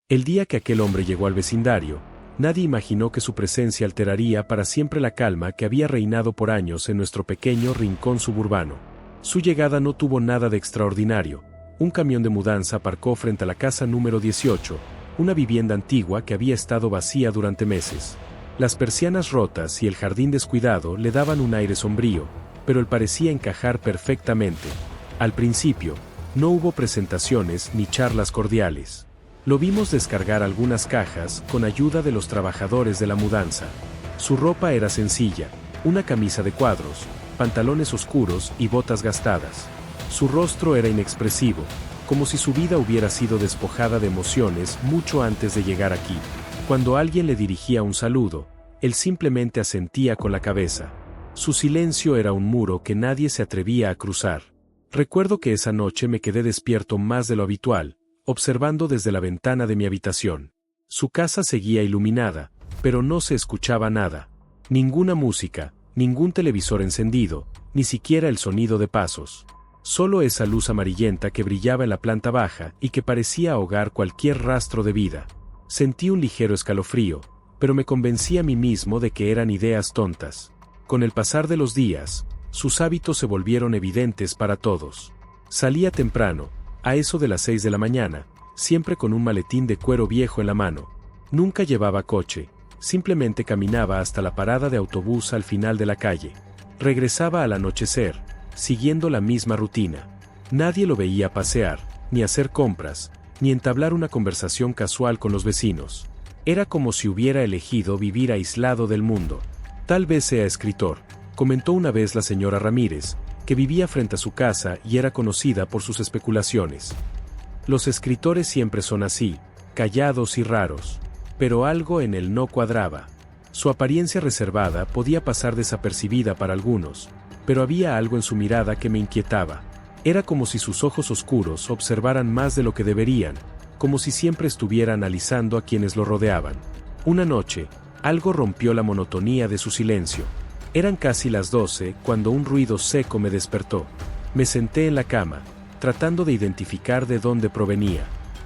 El día que aquel hombre llegó al vecindario, nadie imaginó que su presencia alteraría para siempre la calma que había reinado por años en nuestro pequeño rincón suburbano. Su llegada no tuvo nada de extraordinario. Un camión de mudanza aparcó frente a la casa número 18, una vivienda antigua que había estado vacía durante meses. Las persianas rotas y el jardín descuidado le daban un aire sombrío, pero él parecía encajar perfectamente. Al principio, no hubo presentaciones ni charlas cordiales. Lo vimos descargar algunas cajas con ayuda de los trabajadores de la mudanza. Su ropa era sencilla, una camisa de cuadros, pantalones oscuros y botas gastadas. Su rostro era inexpresivo, como si su vida hubiera sido despojada de emociones mucho antes de llegar aquí. Cuando alguien le dirigía un saludo, él simplemente asentía con la cabeza. Su silencio era un muro que nadie se atrevía a cruzar. Recuerdo que esa noche me quedé despierto más de lo habitual, observando desde la ventana de mi habitación. Su casa seguía iluminada, pero no se escuchaba nada. Ninguna música, ningún televisor encendido, ni siquiera el sonido de pasos. Solo esa luz amarillenta que brillaba en la planta baja y que parecía ahogar cualquier rastro de vida. Sentí un ligero escalofrío, pero me convencí a mí mismo de que eran ideas tontas. Con el pasar de los días, sus hábitos se volvieron evidentes para todos. Salía temprano, a eso de las 6 de la mañana, siempre con un maletín de cuero viejo en la mano. Nunca llevaba coche, simplemente caminaba hasta la parada de autobús al final de la calle. Regresaba al anochecer, siguiendo la misma rutina. Nadie lo veía pasear, ni hacer compras, ni entablar una conversación casual con los vecinos. Era como si hubiera elegido vivir aislado del mundo. Tal vez sea escritor, comentó una vez la señora Ramírez, que vivía frente a su casa y era conocida por sus especulaciones. Los escritores siempre son así, callados y raros. Pero algo en él no cuadraba. Su apariencia reservada podía pasar desapercibida para algunos, pero había algo en su mirada que me inquietaba. Era como si sus ojos oscuros observaran más de lo que deberían, como si siempre estuviera analizando a quienes lo rodeaban. Una noche, algo rompió la monotonía de su silencio. Eran casi las 12 cuando un ruido seco me despertó. Me senté en la cama, tratando de identificar de dónde provenía.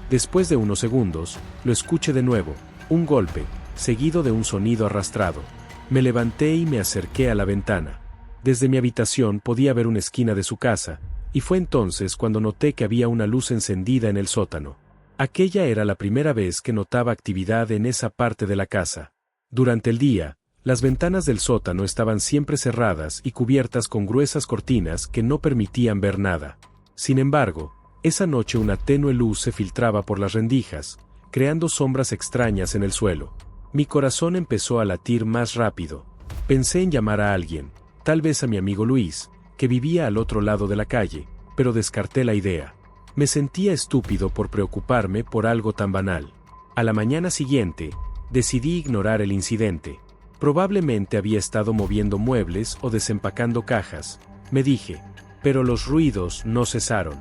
Después de unos segundos, lo escuché de nuevo, un golpe, seguido de un sonido arrastrado. Me levanté y me acerqué a la ventana. Desde mi habitación podía ver una esquina de su casa, y fue entonces cuando noté que había una luz encendida en el sótano. Aquella era la primera vez que notaba actividad en esa parte de la casa. Durante el día, las ventanas del sótano estaban siempre cerradas y cubiertas con gruesas cortinas que no permitían ver nada. Sin embargo, esa noche una tenue luz se filtraba por las rendijas, creando sombras extrañas en el suelo. Mi corazón empezó a latir más rápido. Pensé en llamar a alguien, tal vez a mi amigo Luis, que vivía al otro lado de la calle, pero descarté la idea. Me sentía estúpido por preocuparme por algo tan banal. A la mañana siguiente, decidí ignorar el incidente. Probablemente había estado moviendo muebles o desempacando cajas, me dije, pero los ruidos no cesaron.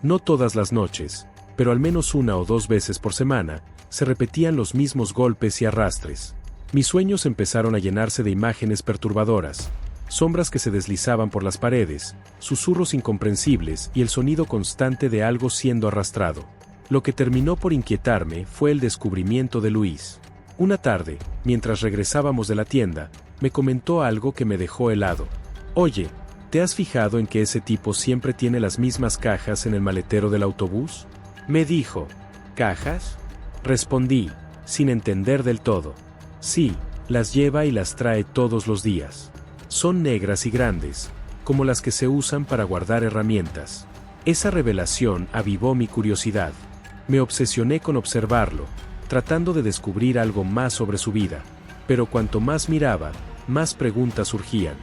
No todas las noches, pero al menos 1 o 2 veces por semana, se repetían los mismos golpes y arrastres. Mis sueños empezaron a llenarse de imágenes perturbadoras, sombras que se deslizaban por las paredes, susurros incomprensibles y el sonido constante de algo siendo arrastrado. Lo que terminó por inquietarme fue el descubrimiento de Luis. Una tarde, mientras regresábamos de la tienda, me comentó algo que me dejó helado. Oye, ¿te has fijado en que ese tipo siempre tiene las mismas cajas en el maletero del autobús? Me dijo. ¿Cajas? Respondí, sin entender del todo. Sí, las lleva y las trae todos los días. Son negras y grandes, como las que se usan para guardar herramientas. Esa revelación avivó mi curiosidad. Me obsesioné con observarlo, tratando de descubrir algo más sobre su vida. Pero cuanto más miraba, más preguntas surgían.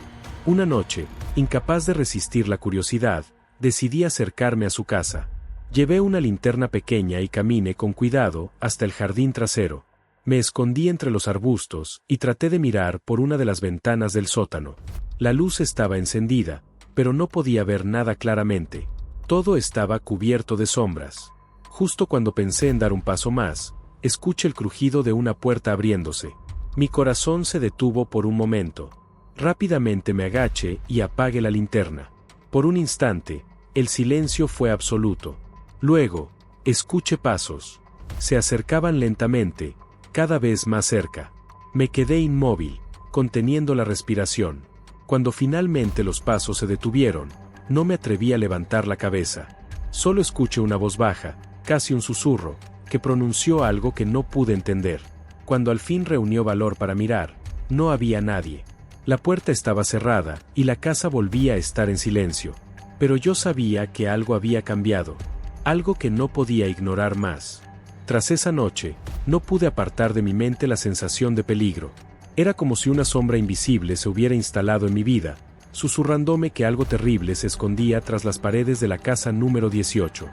Una noche, incapaz de resistir la curiosidad, decidí acercarme a su casa. Llevé una linterna pequeña y caminé con cuidado hasta el jardín trasero. Me escondí entre los arbustos y traté de mirar por una de las ventanas del sótano. La luz estaba encendida, pero no podía ver nada claramente. Todo estaba cubierto de sombras. Justo cuando pensé en dar un paso más, escuché el crujido de una puerta abriéndose. Mi corazón se detuvo por un momento. Rápidamente me agaché y apagué la linterna. Por un instante, el silencio fue absoluto. Luego, escuché pasos. Se acercaban lentamente, cada vez más cerca. Me quedé inmóvil, conteniendo la respiración. Cuando finalmente los pasos se detuvieron, no me atreví a levantar la cabeza. Solo escuché una voz baja, casi un susurro, que pronunció algo que no pude entender. Cuando al fin reunió valor para mirar, no había nadie. La puerta estaba cerrada, y la casa volvía a estar en silencio. Pero yo sabía que algo había cambiado, algo que no podía ignorar más. Tras esa noche, no pude apartar de mi mente la sensación de peligro. Era como si una sombra invisible se hubiera instalado en mi vida, susurrándome que algo terrible se escondía tras las paredes de la casa número 18.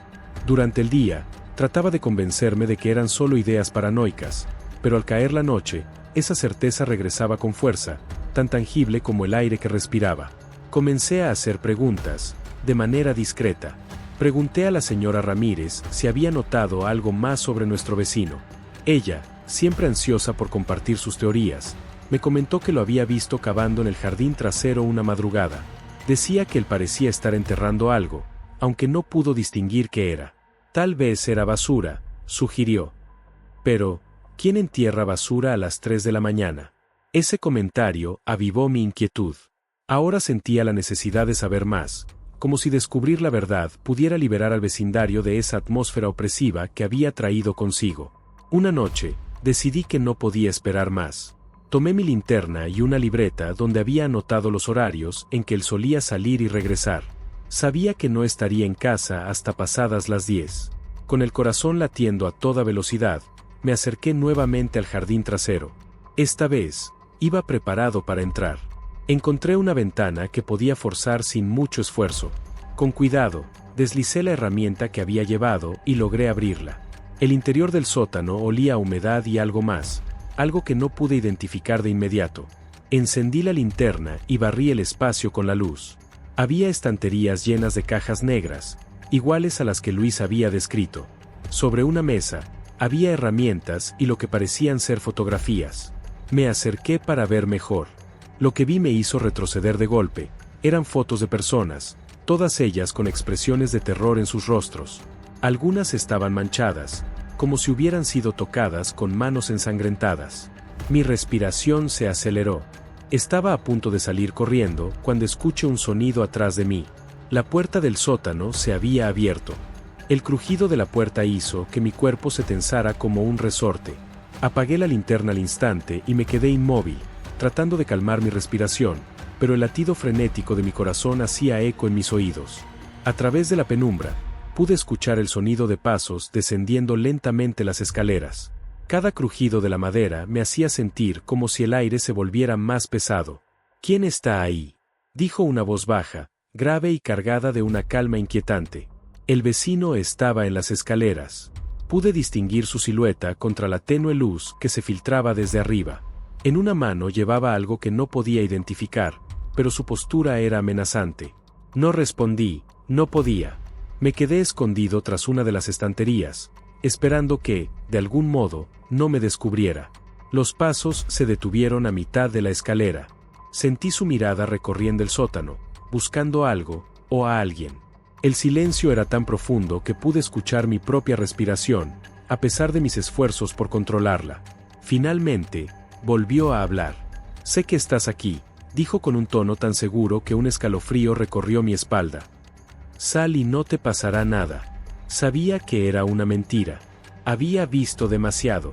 Durante el día, trataba de convencerme de que eran solo ideas paranoicas, pero al caer la noche, esa certeza regresaba con fuerza, tan tangible como el aire que respiraba. Comencé a hacer preguntas, de manera discreta. Pregunté a la señora Ramírez si había notado algo más sobre nuestro vecino. Ella, siempre ansiosa por compartir sus teorías, me comentó que lo había visto cavando en el jardín trasero una madrugada. Decía que él parecía estar enterrando algo, aunque no pudo distinguir qué era. Tal vez era basura, sugirió. Pero, ¿quién entierra basura a las 3 de la mañana? Ese comentario avivó mi inquietud. Ahora sentía la necesidad de saber más, como si descubrir la verdad pudiera liberar al vecindario de esa atmósfera opresiva que había traído consigo. Una noche, decidí que no podía esperar más. Tomé mi linterna y una libreta donde había anotado los horarios en que él solía salir y regresar. Sabía que no estaría en casa hasta pasadas las 10. Con el corazón latiendo a toda velocidad, me acerqué nuevamente al jardín trasero. Esta vez, iba preparado para entrar. Encontré una ventana que podía forzar sin mucho esfuerzo. Con cuidado, deslicé la herramienta que había llevado y logré abrirla. El interior del sótano olía a humedad y algo más, algo que no pude identificar de inmediato. Encendí la linterna y barrí el espacio con la luz. Había estanterías llenas de cajas negras, iguales a las que Luis había descrito. Sobre una mesa, había herramientas y lo que parecían ser fotografías. Me acerqué para ver mejor. Lo que vi me hizo retroceder de golpe. Eran fotos de personas, todas ellas con expresiones de terror en sus rostros. Algunas estaban manchadas, como si hubieran sido tocadas con manos ensangrentadas. Mi respiración se aceleró. Estaba a punto de salir corriendo cuando escuché un sonido atrás de mí. La puerta del sótano se había abierto. El crujido de la puerta hizo que mi cuerpo se tensara como un resorte. Apagué la linterna al instante y me quedé inmóvil, tratando de calmar mi respiración, pero el latido frenético de mi corazón hacía eco en mis oídos. A través de la penumbra, pude escuchar el sonido de pasos descendiendo lentamente las escaleras. Cada crujido de la madera me hacía sentir como si el aire se volviera más pesado. ¿Quién está ahí?, dijo una voz baja, grave y cargada de una calma inquietante. El vecino estaba en las escaleras. Pude distinguir su silueta contra la tenue luz que se filtraba desde arriba. En una mano llevaba algo que no podía identificar, pero su postura era amenazante. No respondí, no podía. Me quedé escondido tras una de las estanterías, esperando que, de algún modo, no me descubriera. Los pasos se detuvieron a mitad de la escalera. Sentí su mirada recorriendo el sótano, buscando algo, o a alguien. El silencio era tan profundo que pude escuchar mi propia respiración, a pesar de mis esfuerzos por controlarla. Finalmente, volvió a hablar. Sé que estás aquí, dijo con un tono tan seguro que un escalofrío recorrió mi espalda. Sal y no te pasará nada. Sabía que era una mentira. Había visto demasiado.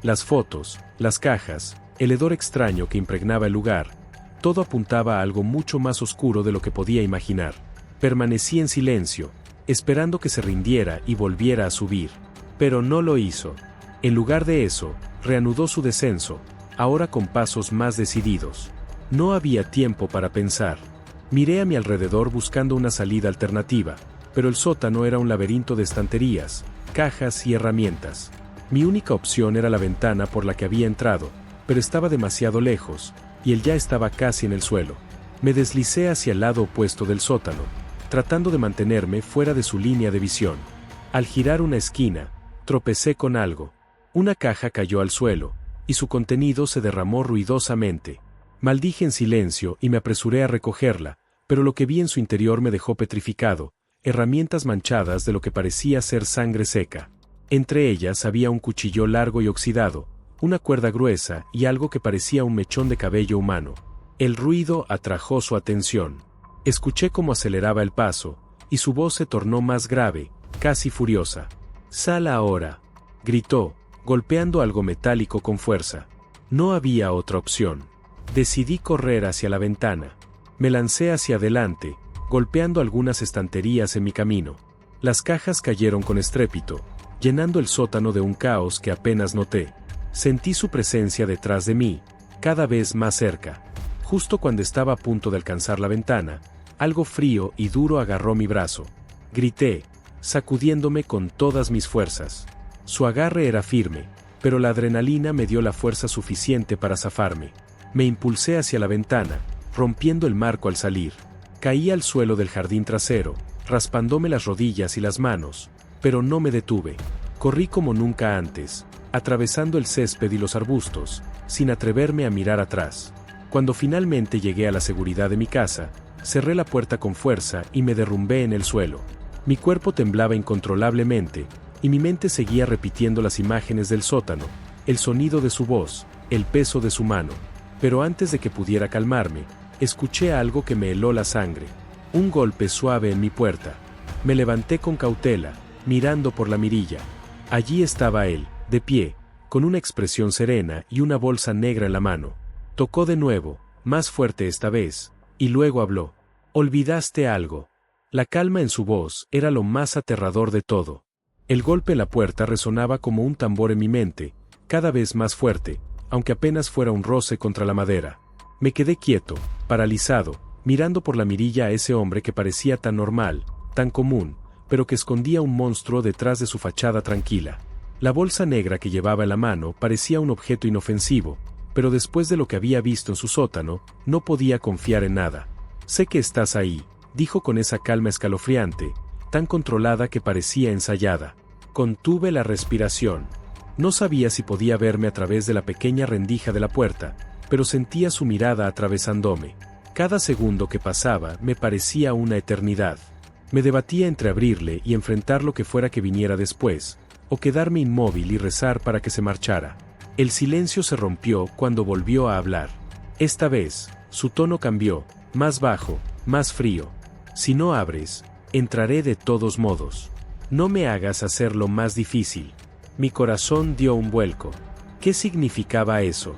Las fotos, las cajas, el hedor extraño que impregnaba el lugar, todo apuntaba a algo mucho más oscuro de lo que podía imaginar. Permanecí en silencio, esperando que se rindiera y volviera a subir. Pero no lo hizo. En lugar de eso, reanudó su descenso, ahora con pasos más decididos. No había tiempo para pensar. Miré a mi alrededor buscando una salida alternativa, pero el sótano era un laberinto de estanterías, cajas y herramientas. Mi única opción era la ventana por la que había entrado, pero estaba demasiado lejos, y él ya estaba casi en el suelo. Me deslicé hacia el lado opuesto del sótano, tratando de mantenerme fuera de su línea de visión. Al girar una esquina, tropecé con algo. Una caja cayó al suelo, y su contenido se derramó ruidosamente. Maldije en silencio y me apresuré a recogerla, pero lo que vi en su interior me dejó petrificado, herramientas manchadas de lo que parecía ser sangre seca. Entre ellas había un cuchillo largo y oxidado, una cuerda gruesa y algo que parecía un mechón de cabello humano. El ruido atrajo su atención. Escuché cómo aceleraba el paso, y su voz se tornó más grave, casi furiosa. «Sal ahora», gritó, golpeando algo metálico con fuerza. No había otra opción. Decidí correr hacia la ventana. Me lancé hacia adelante, golpeando algunas estanterías en mi camino. Las cajas cayeron con estrépito, llenando el sótano de un caos que apenas noté. Sentí su presencia detrás de mí, cada vez más cerca. Justo cuando estaba a punto de alcanzar la ventana, algo frío y duro agarró mi brazo. Grité, sacudiéndome con todas mis fuerzas. Su agarre era firme, pero la adrenalina me dio la fuerza suficiente para zafarme. Me impulsé hacia la ventana, rompiendo el marco al salir. Caí al suelo del jardín trasero, raspándome las rodillas y las manos, pero no me detuve. Corrí como nunca antes, atravesando el césped y los arbustos, sin atreverme a mirar atrás. Cuando finalmente llegué a la seguridad de mi casa, cerré la puerta con fuerza y me derrumbé en el suelo. Mi cuerpo temblaba incontrolablemente, y mi mente seguía repitiendo las imágenes del sótano, el sonido de su voz, el peso de su mano. Pero antes de que pudiera calmarme, escuché algo que me heló la sangre. Un golpe suave en mi puerta. Me levanté con cautela, mirando por la mirilla. Allí estaba él, de pie, con una expresión serena y una bolsa negra en la mano. Tocó de nuevo, más fuerte esta vez, y luego habló. «Olvidaste algo». La calma en su voz era lo más aterrador de todo. El golpe en la puerta resonaba como un tambor en mi mente, cada vez más fuerte, aunque apenas fuera un roce contra la madera. Me quedé quieto, paralizado, mirando por la mirilla a ese hombre que parecía tan normal, tan común, pero que escondía un monstruo detrás de su fachada tranquila. La bolsa negra que llevaba en la mano parecía un objeto inofensivo, pero después de lo que había visto en su sótano, no podía confiar en nada. «Sé que estás ahí», dijo con esa calma escalofriante, tan controlada que parecía ensayada. Contuve la respiración. No sabía si podía verme a través de la pequeña rendija de la puerta, pero sentía su mirada atravesándome. Cada segundo que pasaba me parecía una eternidad. Me debatía entre abrirle y enfrentar lo que fuera que viniera después, o quedarme inmóvil y rezar para que se marchara. El silencio se rompió cuando volvió a hablar. Esta vez, su tono cambió, más bajo, más frío. «Si no abres, entraré de todos modos. No me hagas hacerlo más difícil». Mi corazón dio un vuelco. ¿Qué significaba eso?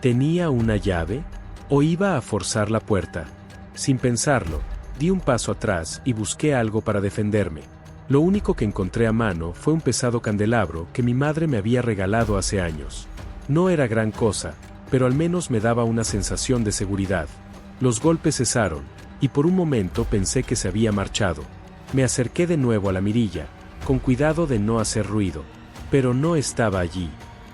¿Tenía una llave? ¿O iba a forzar la puerta? Sin pensarlo, di un paso atrás y busqué algo para defenderme. Lo único que encontré a mano fue un pesado candelabro que mi madre me había regalado hace años. No era gran cosa, pero al menos me daba una sensación de seguridad. Los golpes cesaron, y por un momento pensé que se había marchado. Me acerqué de nuevo a la mirilla, con cuidado de no hacer ruido. Pero no estaba allí.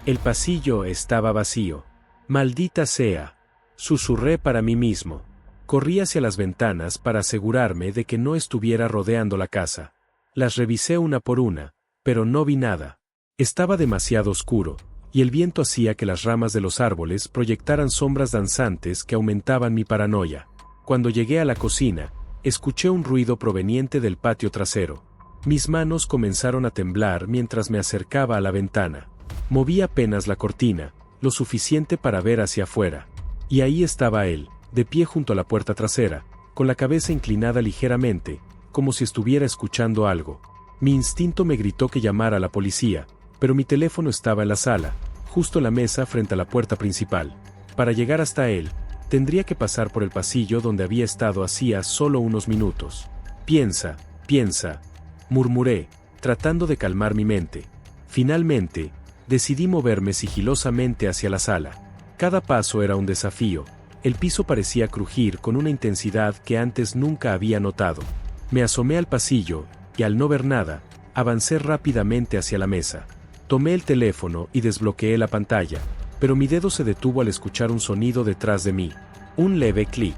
El pasillo estaba vacío. «Maldita sea», susurré para mí mismo. Corrí hacia las ventanas para asegurarme de que no estuviera rodeando la casa. Las revisé una por una, pero no vi nada. Estaba demasiado oscuro, y el viento hacía que las ramas de los árboles proyectaran sombras danzantes que aumentaban mi paranoia. Cuando llegué a la cocina, escuché un ruido proveniente del patio trasero. Mis manos comenzaron a temblar mientras me acercaba a la ventana. Moví apenas la cortina, lo suficiente para ver hacia afuera. Y ahí estaba él, de pie junto a la puerta trasera, con la cabeza inclinada ligeramente, como si estuviera escuchando algo. Mi instinto me gritó que llamara a la policía, pero mi teléfono estaba en la sala, justo en la mesa frente a la puerta principal. Para llegar hasta él, tendría que pasar por el pasillo donde había estado hacía solo unos minutos. «Piensa, piensa», murmuré, tratando de calmar mi mente. Finalmente, decidí moverme sigilosamente hacia la sala. Cada paso era un desafío. El piso parecía crujir con una intensidad que antes nunca había notado. Me asomé al pasillo, y al no ver nada, avancé rápidamente hacia la mesa. Tomé el teléfono y desbloqueé la pantalla, pero mi dedo se detuvo al escuchar un sonido detrás de mí. Un leve clic.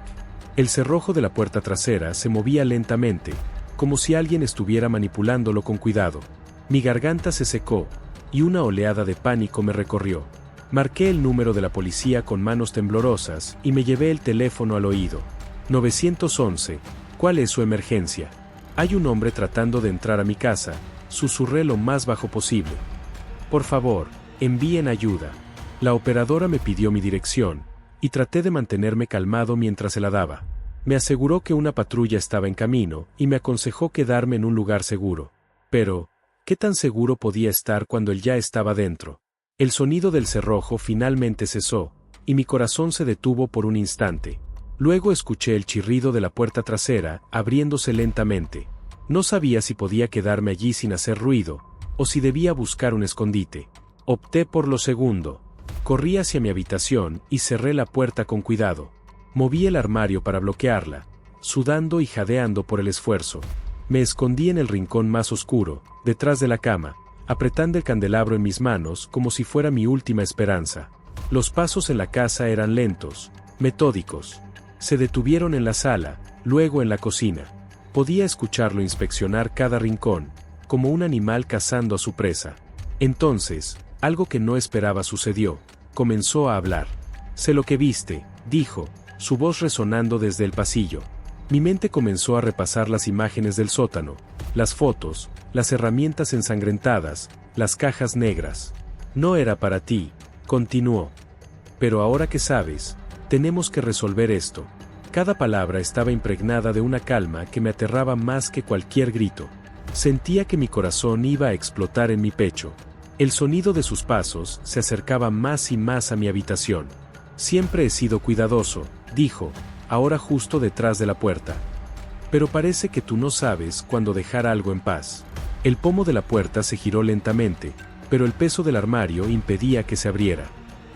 El cerrojo de la puerta trasera se movía lentamente, como si alguien estuviera manipulándolo con cuidado. Mi garganta se secó, y una oleada de pánico me recorrió. Marqué el número de la policía con manos temblorosas y me llevé el teléfono al oído. 911, ¿cuál es su emergencia? Hay un hombre tratando de entrar a mi casa, susurré lo más bajo posible. Por favor, envíen ayuda. La operadora me pidió mi dirección, y traté de mantenerme calmado mientras se la daba. Me aseguró que una patrulla estaba en camino, y me aconsejó quedarme en un lugar seguro. Pero, ¿qué tan seguro podía estar cuando él ya estaba dentro? El sonido del cerrojo finalmente cesó, y mi corazón se detuvo por un instante. Luego escuché el chirrido de la puerta trasera, abriéndose lentamente. No sabía si podía quedarme allí sin hacer ruido, o si debía buscar un escondite. Opté por lo segundo. Corrí hacia mi habitación y cerré la puerta con cuidado. Moví el armario para bloquearla, sudando y jadeando por el esfuerzo. Me escondí en el rincón más oscuro, detrás de la cama, apretando el candelabro en mis manos como si fuera mi última esperanza. Los pasos en la casa eran lentos, metódicos. Se detuvieron en la sala, luego en la cocina. Podía escucharlo inspeccionar cada rincón, como un animal cazando a su presa. Entonces, algo que no esperaba sucedió. Comenzó a hablar. «Sé lo que viste», dijo, su voz resonando desde el pasillo. Mi mente comenzó a repasar las imágenes del sótano, las fotos, las herramientas ensangrentadas, las cajas negras. «No era para ti», continuó. «Pero ahora que sabes, tenemos que resolver esto». Cada palabra estaba impregnada de una calma que me aterraba más que cualquier grito. Sentía que mi corazón iba a explotar en mi pecho. El sonido de sus pasos se acercaba más y más a mi habitación. «Siempre he sido cuidadoso», dijo, ahora justo detrás de la puerta. «Pero parece que tú no sabes cuándo dejar algo en paz». El pomo de la puerta se giró lentamente, pero el peso del armario impedía que se abriera.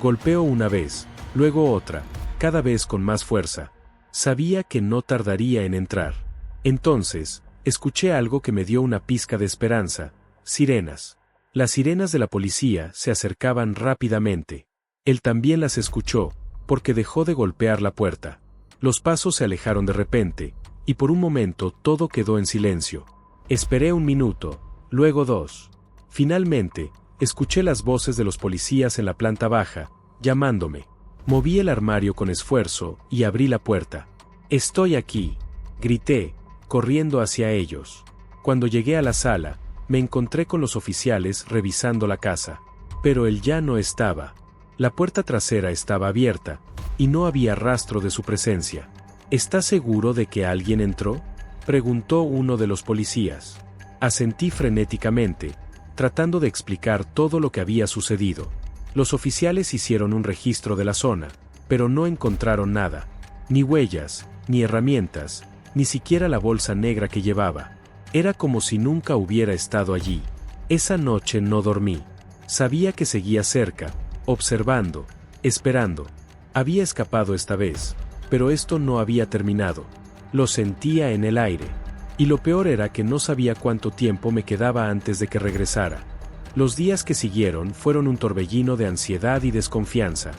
Golpeó una vez, luego otra, cada vez con más fuerza. Sabía que no tardaría en entrar. Entonces, escuché algo que me dio una pizca de esperanza: sirenas. Las sirenas de la policía se acercaban rápidamente. Él también las escuchó, porque dejó de golpear la puerta. Los pasos se alejaron de repente, y por un momento todo quedó en silencio. Esperé 1 minuto, luego 2. Finalmente, escuché las voces de los policías en la planta baja, llamándome. Moví el armario con esfuerzo y abrí la puerta. «Estoy aquí», grité, corriendo hacia ellos. Cuando llegué a la sala, me encontré con los oficiales revisando la casa. Pero él ya no estaba. La puerta trasera estaba abierta, y no había rastro de su presencia. «¿Estás seguro de que alguien entró?», preguntó uno de los policías. Asentí frenéticamente, tratando de explicar todo lo que había sucedido. Los oficiales hicieron un registro de la zona, pero no encontraron nada. Ni huellas, ni herramientas, ni siquiera la bolsa negra que llevaba. Era como si nunca hubiera estado allí. Esa noche no dormí. Sabía que seguía cerca, observando, esperando. Había escapado esta vez, pero esto no había terminado. Lo sentía en el aire. Y lo peor era que no sabía cuánto tiempo me quedaba antes de que regresara. Los días que siguieron fueron un torbellino de ansiedad y desconfianza.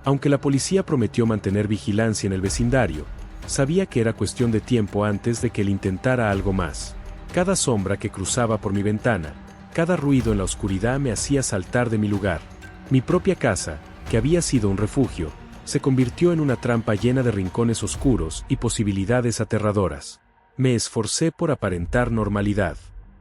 Aunque la policía prometió mantener vigilancia en el vecindario, sabía que era cuestión de tiempo antes de que él intentara algo más. Cada sombra que cruzaba por mi ventana, cada ruido en la oscuridad me hacía saltar de mi lugar. Mi propia casa, que había sido un refugio, se convirtió en una trampa llena de rincones oscuros y posibilidades aterradoras. Me esforcé por aparentar normalidad.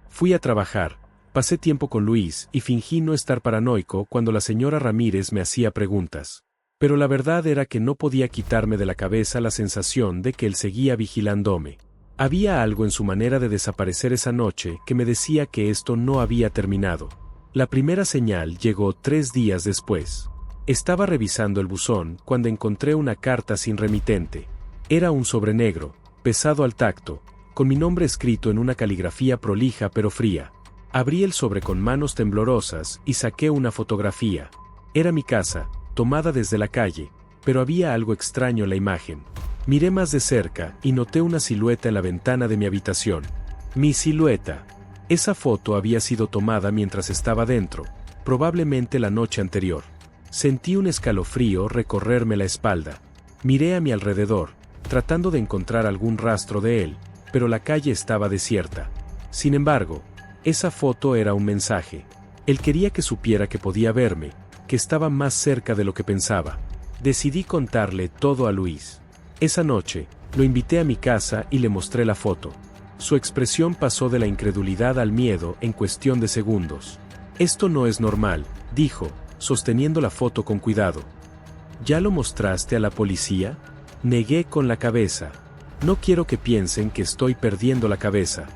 Fui a trabajar. Pasé tiempo con Luis y fingí no estar paranoico cuando la señora Ramírez me hacía preguntas. Pero la verdad era que no podía quitarme de la cabeza la sensación de que él seguía vigilándome. Había algo en su manera de desaparecer esa noche que me decía que esto no había terminado. La primera señal llegó 3 días después. Estaba revisando el buzón cuando encontré una carta sin remitente. Era un sobre negro, pesado al tacto, con mi nombre escrito en una caligrafía prolija pero fría. Abrí el sobre con manos temblorosas y saqué una fotografía. Era mi casa, tomada desde la calle, pero había algo extraño en la imagen. Miré más de cerca y noté una silueta en la ventana de mi habitación. Mi silueta. Esa foto había sido tomada mientras estaba dentro, probablemente la noche anterior. Sentí un escalofrío recorrerme la espalda. Miré a mi alrededor, tratando de encontrar algún rastro de él, pero la calle estaba desierta. Sin embargo, esa foto era un mensaje. Él quería que supiera que podía verme, que estaba más cerca de lo que pensaba. Decidí contarle todo a Luis. Esa noche, lo invité a mi casa y le mostré la foto. Su expresión pasó de la incredulidad al miedo en cuestión de segundos. Esto no es normal, dijo, sosteniendo la foto con cuidado. ¿Ya lo mostraste a la policía? Negué con la cabeza. No quiero que piensen que estoy perdiendo la cabeza.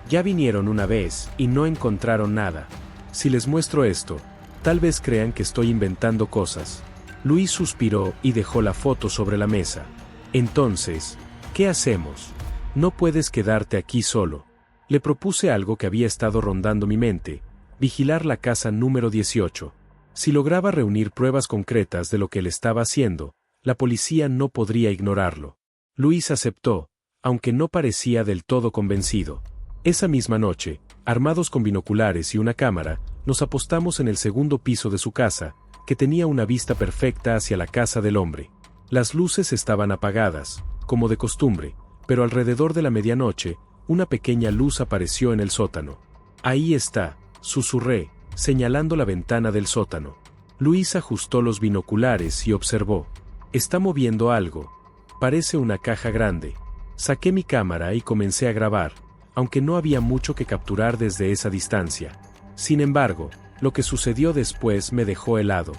Ya vinieron una vez y no encontraron nada. Si les muestro esto, tal vez crean que estoy inventando cosas. Luis suspiró y dejó la foto sobre la mesa. Entonces, ¿qué hacemos? No puedes quedarte aquí solo. Le propuse algo que había estado rondando mi mente: vigilar la casa número 18. Si lograba reunir pruebas concretas de lo que él estaba haciendo, la policía no podría ignorarlo. Luis aceptó, aunque no parecía del todo convencido. Esa misma noche, armados con binoculares y una cámara, nos apostamos en el segundo piso de su casa, que tenía una vista perfecta hacia la casa del hombre. Las luces estaban apagadas, como de costumbre, pero alrededor de la medianoche, una pequeña luz apareció en el sótano. Ahí está, susurré, señalando la ventana del sótano. Luis ajustó los binoculares y observó. Está moviendo algo. Parece una caja grande. Saqué mi cámara y comencé a grabar, aunque no había mucho que capturar desde esa distancia. Sin embargo, lo que sucedió después me dejó helado.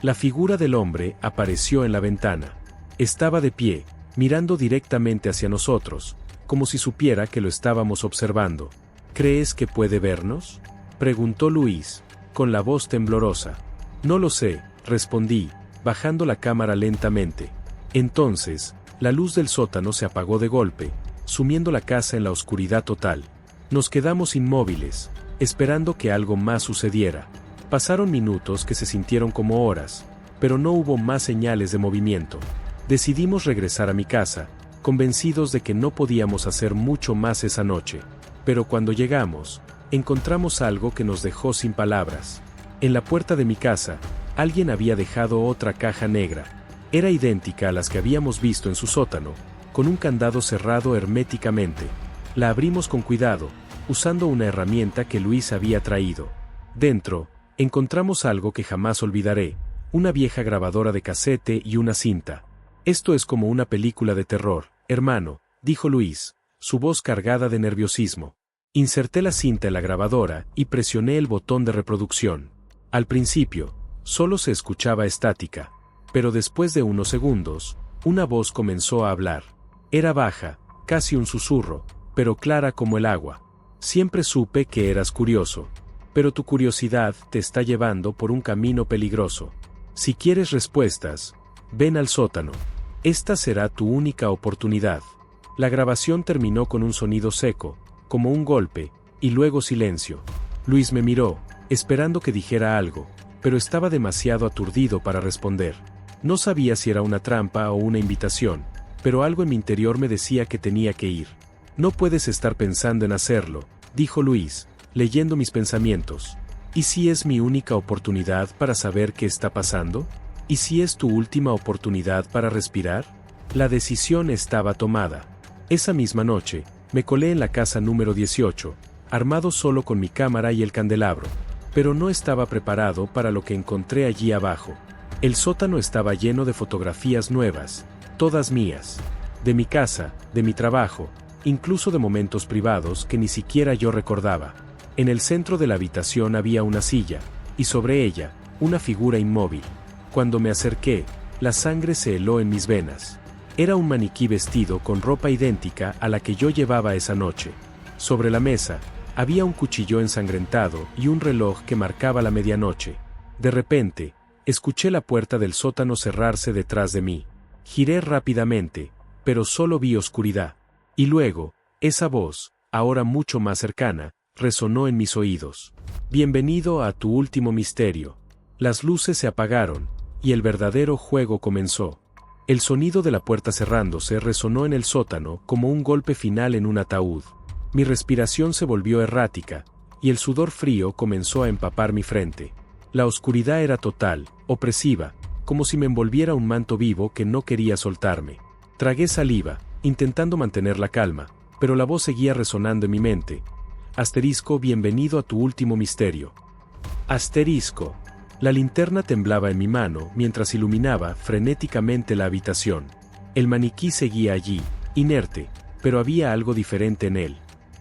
La figura del hombre apareció en la ventana. Estaba de pie, mirando directamente hacia nosotros, como si supiera que lo estábamos observando. ¿Crees que puede vernos?, preguntó Luis, con la voz temblorosa. No lo sé, respondí, bajando la cámara lentamente. Entonces, la luz del sótano se apagó de golpe, sumiendo la casa en la oscuridad total. Nos quedamos inmóviles, esperando que algo más sucediera. Pasaron minutos que se sintieron como horas, pero no hubo más señales de movimiento. Decidimos regresar a mi casa, convencidos de que no podíamos hacer mucho más esa noche. Pero cuando llegamos, encontramos algo que nos dejó sin palabras. En la puerta de mi casa, alguien había dejado otra caja negra. Era idéntica a las que habíamos visto en su sótano, con un candado cerrado herméticamente. La abrimos con cuidado, usando una herramienta que Luis había traído. Dentro, encontramos algo que jamás olvidaré: una vieja grabadora de casete y una cinta. Esto es como una película de terror, hermano, dijo Luis, su voz cargada de nerviosismo. Inserté la cinta en la grabadora y presioné el botón de reproducción. Al principio, solo se escuchaba estática, pero después de unos segundos, una voz comenzó a hablar. Era baja, casi un susurro, pero clara como el agua. Siempre supe que eras curioso, pero tu curiosidad te está llevando por un camino peligroso. Si quieres respuestas, ven al sótano. Esta será tu única oportunidad. La grabación terminó con un sonido seco, como un golpe, y luego silencio. Luis me miró, esperando que dijera algo, pero estaba demasiado aturdido para responder. No sabía si era una trampa o una invitación, pero algo en mi interior me decía que tenía que ir. No puedes estar pensando en hacerlo, dijo Luis, leyendo mis pensamientos. ¿Y si es mi única oportunidad para saber qué está pasando? ¿Y si es tu última oportunidad para respirar? La decisión estaba tomada. Esa misma noche, me colé en la casa número 18, armado solo con mi cámara y el candelabro. Pero no estaba preparado para lo que encontré allí abajo. El sótano estaba lleno de fotografías nuevas, todas mías. De mi casa, de mi trabajo, incluso de momentos privados que ni siquiera yo recordaba. En el centro de la habitación había una silla, y sobre ella, una figura inmóvil. Cuando me acerqué, la sangre se heló en mis venas. Era un maniquí vestido con ropa idéntica a la que yo llevaba esa noche. Sobre la mesa, había un cuchillo ensangrentado y un reloj que marcaba la medianoche. De repente, escuché la puerta del sótano cerrarse detrás de mí. Giré rápidamente, pero solo vi oscuridad. Y luego, esa voz, ahora mucho más cercana, resonó en mis oídos. Bienvenido a tu último misterio. Las luces se apagaron, y el verdadero juego comenzó. El sonido de la puerta cerrándose resonó en el sótano como un golpe final en un ataúd. Mi respiración se volvió errática, y el sudor frío comenzó a empapar mi frente. La oscuridad era total, opresiva, como si me envolviera un manto vivo que no quería soltarme. Tragué saliva, intentando mantener la calma, pero la voz seguía resonando en mi mente. Asterisco, bienvenido a tu último misterio. Asterisco. La linterna temblaba en mi mano mientras iluminaba frenéticamente la habitación. El maniquí seguía allí, inerte, pero había algo diferente en él.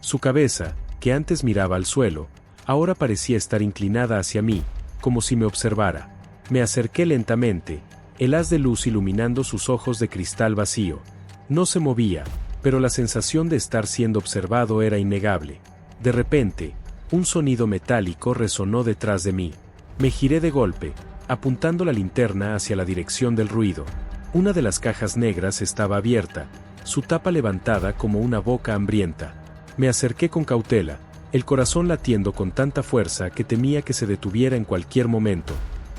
Su cabeza, que antes miraba al suelo, ahora parecía estar inclinada hacia mí, como si me observara. Me acerqué lentamente, el haz de luz iluminando sus ojos de cristal vacío. No se movía, pero la sensación de estar siendo observado era innegable. De repente, un sonido metálico resonó detrás de mí. Me giré de golpe, apuntando la linterna hacia la dirección del ruido. Una de las cajas negras estaba abierta, su tapa levantada como una boca hambrienta. Me acerqué con cautela, el corazón latiendo con tanta fuerza que temía que se detuviera en cualquier momento.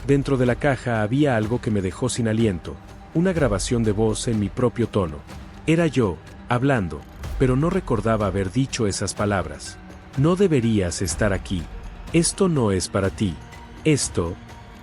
Dentro de la caja había algo que me dejó sin aliento, una grabación de voz en mi propio tono. Era yo, hablando, pero no recordaba haber dicho esas palabras. No deberías estar aquí. Esto no es para ti. Esto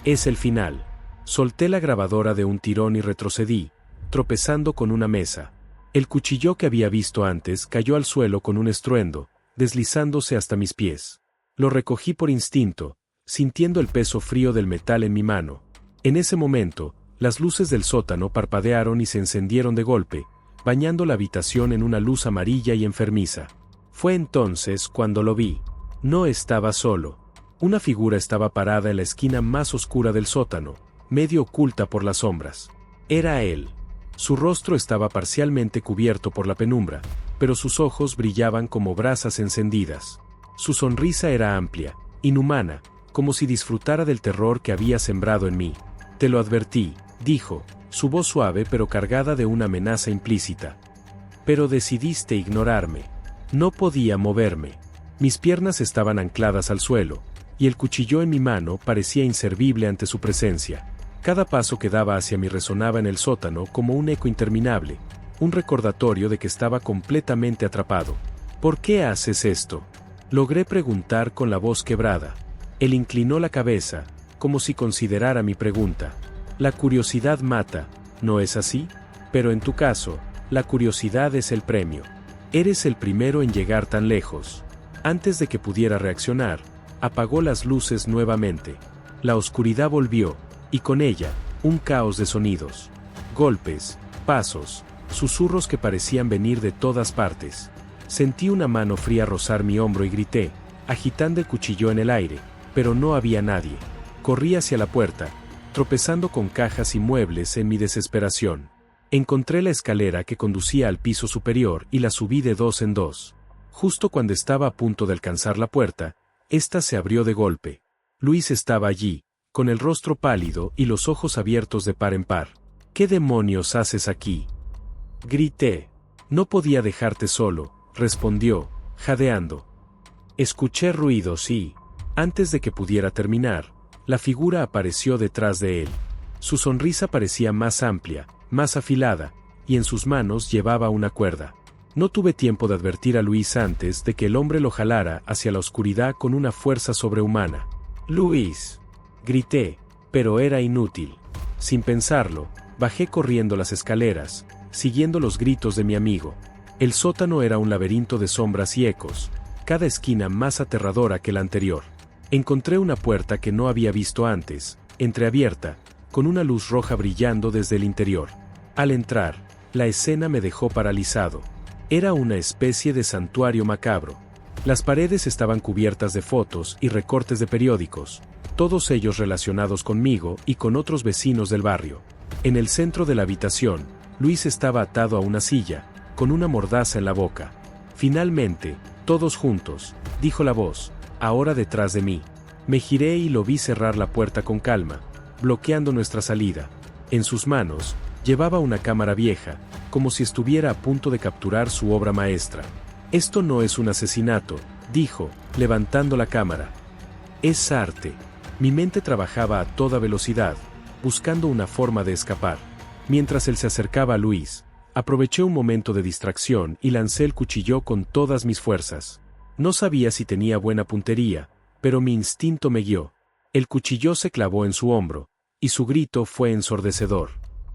es el final. Solté la grabadora de un tirón y retrocedí, tropezando con una mesa. El cuchillo que había visto antes cayó al suelo con un estruendo, deslizándose hasta mis pies. Lo recogí por instinto, sintiendo el peso frío del metal en mi mano. En ese momento, las luces del sótano parpadearon y se encendieron de golpe, bañando la habitación en una luz amarilla y enfermiza. Fue entonces cuando lo vi. No estaba solo. Una figura estaba parada en la esquina más oscura del sótano, medio oculta por las sombras. Era él. Su rostro estaba parcialmente cubierto por la penumbra, pero sus ojos brillaban como brasas encendidas. Su sonrisa era amplia, inhumana, como si disfrutara del terror que había sembrado en mí. Te lo advertí, dijo, su voz suave pero cargada de una amenaza implícita. Pero decidiste ignorarme. No podía moverme. Mis piernas estaban ancladas al suelo, y el cuchillo en mi mano parecía inservible ante su presencia. Cada paso que daba hacia mí resonaba en el sótano como un eco interminable, un recordatorio de que estaba completamente atrapado. ¿Por qué haces esto?, logré preguntar con la voz quebrada. Él inclinó la cabeza, como si considerara mi pregunta. La curiosidad mata, ¿no es así? Pero en tu caso, la curiosidad es el premio. Eres el primero en llegar tan lejos. Antes de que pudiera reaccionar, apagó las luces nuevamente. La oscuridad volvió, y con ella, un caos de sonidos. Golpes, pasos, susurros que parecían venir de todas partes. Sentí una mano fría rozar mi hombro y grité, agitando el cuchillo en el aire, pero no había nadie. Corrí hacia la puerta, tropezando con cajas y muebles en mi desesperación. Encontré la escalera que conducía al piso superior y la subí de dos en dos. Justo cuando estaba a punto de alcanzar la puerta, ésta se abrió de golpe. Luis estaba allí, con el rostro pálido y los ojos abiertos de par en par. ¿Qué demonios haces aquí?, grité. No podía dejarte solo, respondió, jadeando. Escuché ruidos y, antes de que pudiera terminar, la figura apareció detrás de él. Su sonrisa parecía más amplia, más afilada, y en sus manos llevaba una cuerda. No tuve tiempo de advertir a Luis antes de que el hombre lo jalara hacia la oscuridad con una fuerza sobrehumana. «Luis», grité, pero era inútil. Sin pensarlo, bajé corriendo las escaleras, siguiendo los gritos de mi amigo. El sótano era un laberinto de sombras y ecos, cada esquina más aterradora que la anterior. Encontré una puerta que no había visto antes, entreabierta, con una luz roja brillando desde el interior. Al entrar, la escena me dejó paralizado. Era una especie de santuario macabro. Las paredes estaban cubiertas de fotos y recortes de periódicos, todos ellos relacionados conmigo y con otros vecinos del barrio. En el centro de la habitación, Luis estaba atado a una silla, con una mordaza en la boca. «Finalmente, todos juntos», dijo la voz, ahora detrás de mí. Me giré y lo vi cerrar la puerta con calma, bloqueando nuestra salida. En sus manos, llevaba una cámara vieja, como si estuviera a punto de capturar su obra maestra. «Esto no es un asesinato», dijo, levantando la cámara. «Es arte». Mi mente trabajaba a toda velocidad, buscando una forma de escapar. Mientras él se acercaba a Luis, aproveché un momento de distracción y lancé el cuchillo con todas mis fuerzas. No sabía si tenía buena puntería, pero mi instinto me guió. El cuchillo se clavó en su hombro, y su grito fue ensordecedor.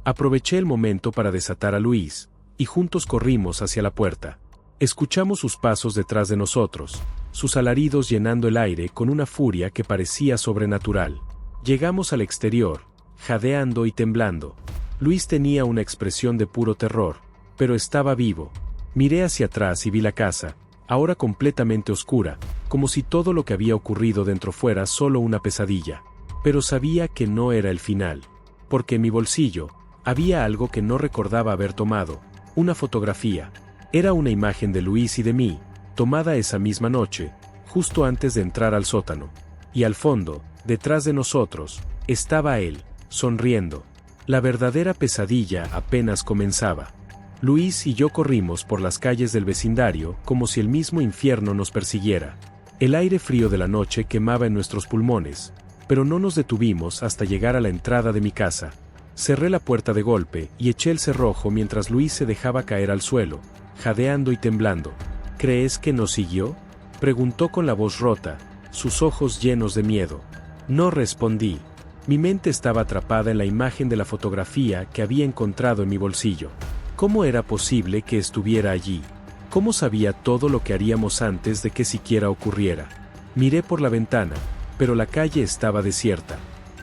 Aproveché el momento para desatar a Luis, y juntos corrimos hacia la puerta. Escuchamos sus pasos detrás de nosotros, sus alaridos llenando el aire con una furia que parecía sobrenatural. Llegamos al exterior, jadeando y temblando. Luis tenía una expresión de puro terror, pero estaba vivo. Miré hacia atrás y vi la casa, ahora completamente oscura, como si todo lo que había ocurrido dentro fuera solo una pesadilla. Pero sabía que no era el final, porque en mi bolsillo había algo que no recordaba haber tomado, una fotografía. Era una imagen de Luis y de mí, tomada esa misma noche, justo antes de entrar al sótano. Y al fondo, detrás de nosotros, estaba él, sonriendo. La verdadera pesadilla apenas comenzaba. Luis y yo corrimos por las calles del vecindario como si el mismo infierno nos persiguiera. El aire frío de la noche quemaba en nuestros pulmones, pero no nos detuvimos hasta llegar a la entrada de mi casa. Cerré la puerta de golpe y eché el cerrojo mientras Luis se dejaba caer al suelo, jadeando y temblando. ¿Crees que nos siguió?, preguntó con la voz rota, sus ojos llenos de miedo. No respondí. Mi mente estaba atrapada en la imagen de la fotografía que había encontrado en mi bolsillo. ¿Cómo era posible que estuviera allí? ¿Cómo sabía todo lo que haríamos antes de que siquiera ocurriera? Miré por la ventana, pero la calle estaba desierta.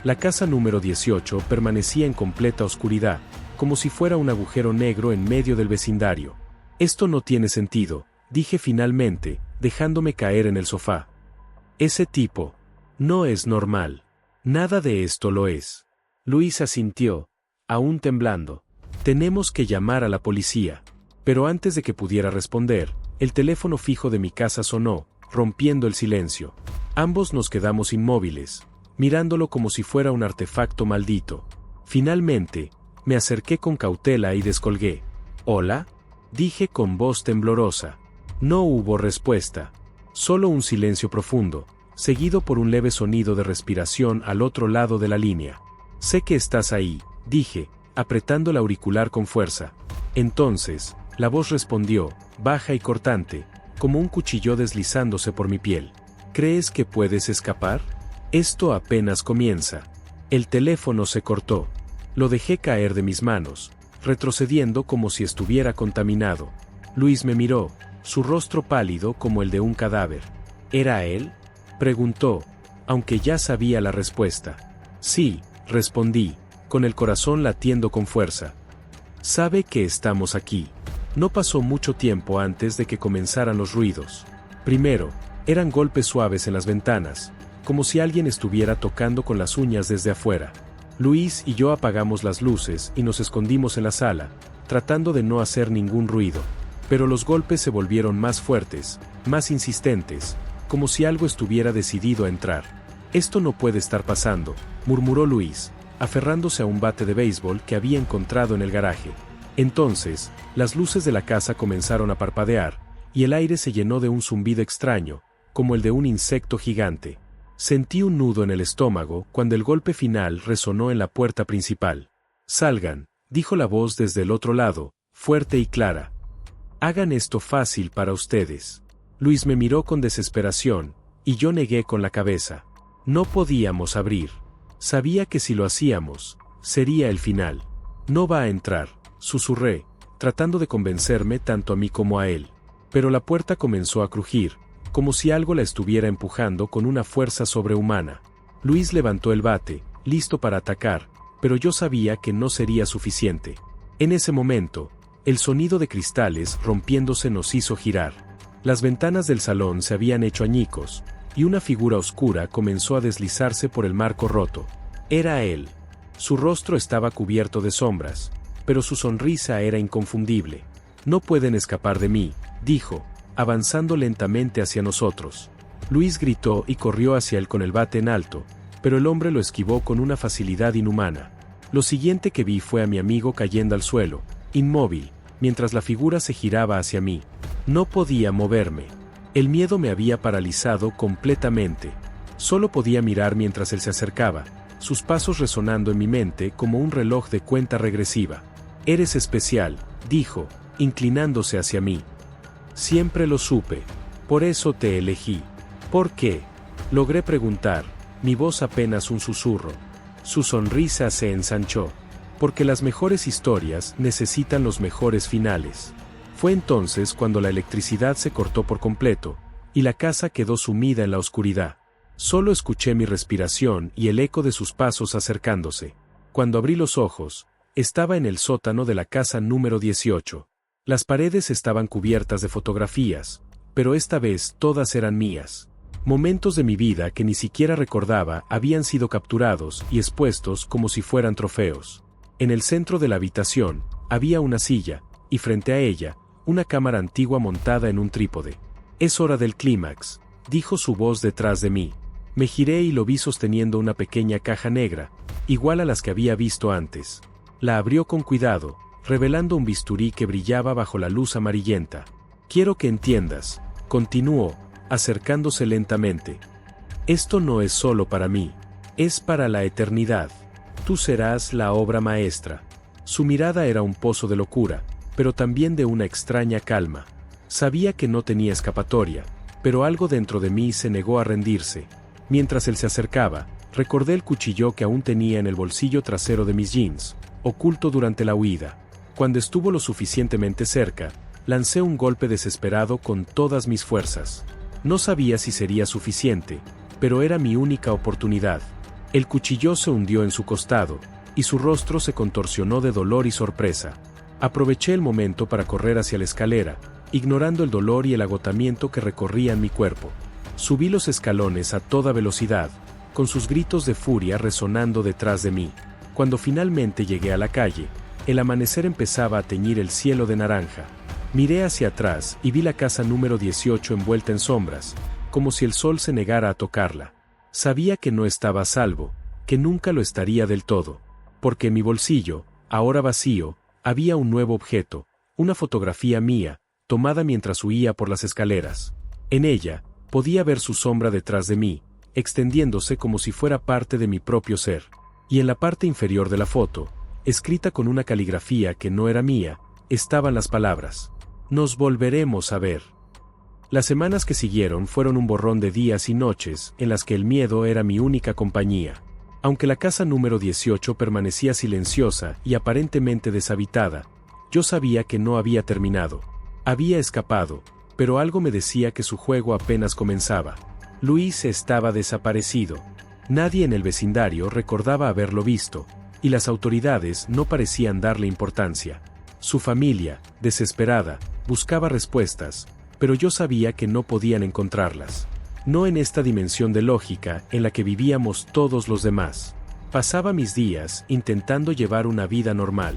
La casa número 18 permanecía en completa oscuridad, como si fuera un agujero negro en medio del vecindario. Esto no tiene sentido, dije finalmente, dejándome caer en el sofá. Ese tipo no es normal. Nada de esto lo es. Luis asintió, aún temblando. Tenemos que llamar a la policía. Pero antes de que pudiera responder, el teléfono fijo de mi casa sonó, rompiendo el silencio. Ambos nos quedamos inmóviles, mirándolo como si fuera un artefacto maldito. Finalmente, me acerqué con cautela y descolgué. ¿Hola?, dije con voz temblorosa. No hubo respuesta. Solo un silencio profundo, seguido por un leve sonido de respiración al otro lado de la línea. Sé que estás ahí, dije, apretando el auricular con fuerza. Entonces, la voz respondió, baja y cortante, como un cuchillo deslizándose por mi piel. ¿Crees que puedes escapar? Esto apenas comienza. El teléfono se cortó. Lo dejé caer de mis manos, retrocediendo como si estuviera contaminado. Luis me miró, su rostro pálido como el de un cadáver. ¿Era él?, preguntó, aunque ya sabía la respuesta. Sí, respondí, con el corazón latiendo con fuerza. Sabe que estamos aquí. No pasó mucho tiempo antes de que comenzaran los ruidos. Primero, eran golpes suaves en las ventanas, como si alguien estuviera tocando con las uñas desde afuera. Luis y yo apagamos las luces y nos escondimos en la sala, tratando de no hacer ningún ruido. Pero los golpes se volvieron más fuertes, más insistentes, como si algo estuviera decidido a entrar. Esto no puede estar pasando, murmuró Luis, aferrándose a un bate de béisbol que había encontrado en el garaje. Entonces, las luces de la casa comenzaron a parpadear, y el aire se llenó de un zumbido extraño, como el de un insecto gigante. Sentí un nudo en el estómago cuando el golpe final resonó en la puerta principal. Salgan, dijo la voz desde el otro lado, fuerte y clara. Hagan esto fácil para ustedes. Luis me miró con desesperación, y yo negué con la cabeza. No podíamos abrir. Sabía que si lo hacíamos, sería el final. No va a entrar, susurré, tratando de convencerme tanto a mí como a él. Pero la puerta comenzó a crujir, como si algo la estuviera empujando con una fuerza sobrehumana. Luis levantó el bate, listo para atacar, pero yo sabía que no sería suficiente. En ese momento, el sonido de cristales rompiéndose nos hizo girar. Las ventanas del salón se habían hecho añicos, y una figura oscura comenzó a deslizarse por el marco roto. Era él. Su rostro estaba cubierto de sombras, pero su sonrisa era inconfundible. No pueden escapar de mí, dijo, avanzando lentamente hacia nosotros. Luis gritó y corrió hacia él con el bate en alto, pero el hombre lo esquivó con una facilidad inhumana. Lo siguiente que vi fue a mi amigo cayendo al suelo, inmóvil, mientras la figura se giraba hacia mí. No podía moverme. El miedo me había paralizado completamente. Solo podía mirar mientras él se acercaba, sus pasos resonando en mi mente como un reloj de cuenta regresiva. Eres especial, dijo, inclinándose hacia mí. Siempre lo supe. Por eso te elegí. ¿Por qué?, logré preguntar, mi voz apenas un susurro. Su sonrisa se ensanchó. Porque las mejores historias necesitan los mejores finales. Fue entonces cuando la electricidad se cortó por completo, y la casa quedó sumida en la oscuridad. Solo escuché mi respiración y el eco de sus pasos acercándose. Cuando abrí los ojos, estaba en el sótano de la casa número 18. Las paredes estaban cubiertas de fotografías, pero esta vez todas eran mías. Momentos de mi vida que ni siquiera recordaba habían sido capturados y expuestos como si fueran trofeos. En el centro de la habitación, había una silla, y frente a ella, una cámara antigua montada en un trípode. «Es hora del clímax», dijo su voz detrás de mí. Me giré y lo vi sosteniendo una pequeña caja negra, igual a las que había visto antes. La abrió con cuidado, revelando un bisturí que brillaba bajo la luz amarillenta. «Quiero que entiendas», continuó, acercándose lentamente. «Esto no es solo para mí, es para la eternidad. Tú serás la obra maestra». Su mirada era un pozo de locura, pero también de una extraña calma. Sabía que no tenía escapatoria, pero algo dentro de mí se negó a rendirse. Mientras él se acercaba, recordé el cuchillo que aún tenía en el bolsillo trasero de mis jeans, oculto durante la huida. Cuando estuvo lo suficientemente cerca, lancé un golpe desesperado con todas mis fuerzas. No sabía si sería suficiente, pero era mi única oportunidad. El cuchillo se hundió en su costado, y su rostro se contorsionó de dolor y sorpresa. Aproveché el momento para correr hacia la escalera, ignorando el dolor y el agotamiento que recorrían mi cuerpo. Subí los escalones a toda velocidad, con sus gritos de furia resonando detrás de mí. Cuando finalmente llegué a la calle, el amanecer empezaba a teñir el cielo de naranja. Miré hacia atrás y vi la casa número 18 envuelta en sombras, como si el sol se negara a tocarla. Sabía que no estaba a salvo, que nunca lo estaría del todo, porque en mi bolsillo, ahora vacío, había un nuevo objeto, una fotografía mía, tomada mientras huía por las escaleras. En ella, podía ver su sombra detrás de mí, extendiéndose como si fuera parte de mi propio ser. Y en la parte inferior de la foto, escrita con una caligrafía que no era mía, estaban las palabras: «Nos volveremos a ver». Las semanas que siguieron fueron un borrón de días y noches en las que el miedo era mi única compañía. Aunque la casa número 18 permanecía silenciosa y aparentemente deshabitada, yo sabía que no había terminado. Había escapado, pero algo me decía que su juego apenas comenzaba. Luis estaba desaparecido. Nadie en el vecindario recordaba haberlo visto, y las autoridades no parecían darle importancia. Su familia, desesperada, buscaba respuestas, pero yo sabía que no podían encontrarlas. No en esta dimensión de lógica en la que vivíamos todos los demás. Pasaba mis días intentando llevar una vida normal.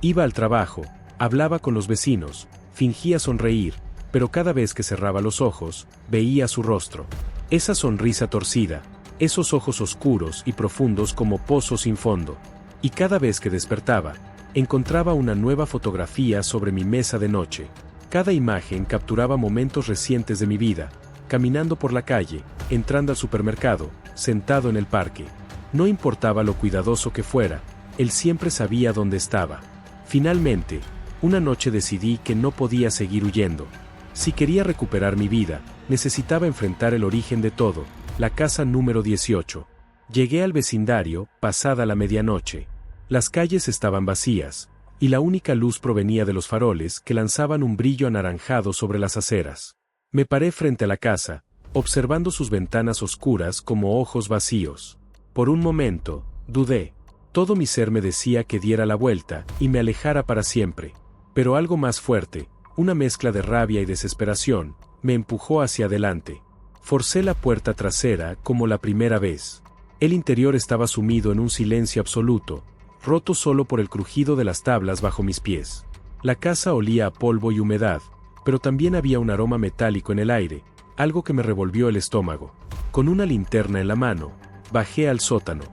Iba al trabajo, hablaba con los vecinos, fingía sonreír, pero cada vez que cerraba los ojos, veía su rostro. Esa sonrisa torcida, esos ojos oscuros y profundos como pozos sin fondo. Y cada vez que despertaba, encontraba una nueva fotografía sobre mi mesa de noche. Cada imagen capturaba momentos recientes de mi vida, caminando por la calle, entrando al supermercado, sentado en el parque. No importaba lo cuidadoso que fuera, él siempre sabía dónde estaba. Finalmente, una noche decidí que no podía seguir huyendo. Si quería recuperar mi vida, necesitaba enfrentar el origen de todo, la casa número 18. Llegué al vecindario, pasada la medianoche. Las calles estaban vacías, y la única luz provenía de los faroles que lanzaban un brillo anaranjado sobre las aceras. Me paré frente a la casa, observando sus ventanas oscuras como ojos vacíos. Por un momento, dudé. Todo mi ser me decía que diera la vuelta y me alejara para siempre. Pero algo más fuerte, una mezcla de rabia y desesperación, me empujó hacia adelante. Forcé la puerta trasera como la primera vez. El interior estaba sumido en un silencio absoluto, roto solo por el crujido de las tablas bajo mis pies. La casa olía a polvo y humedad, pero también había un aroma metálico en el aire, algo que me revolvió el estómago. Con una linterna en la mano, bajé al sótano.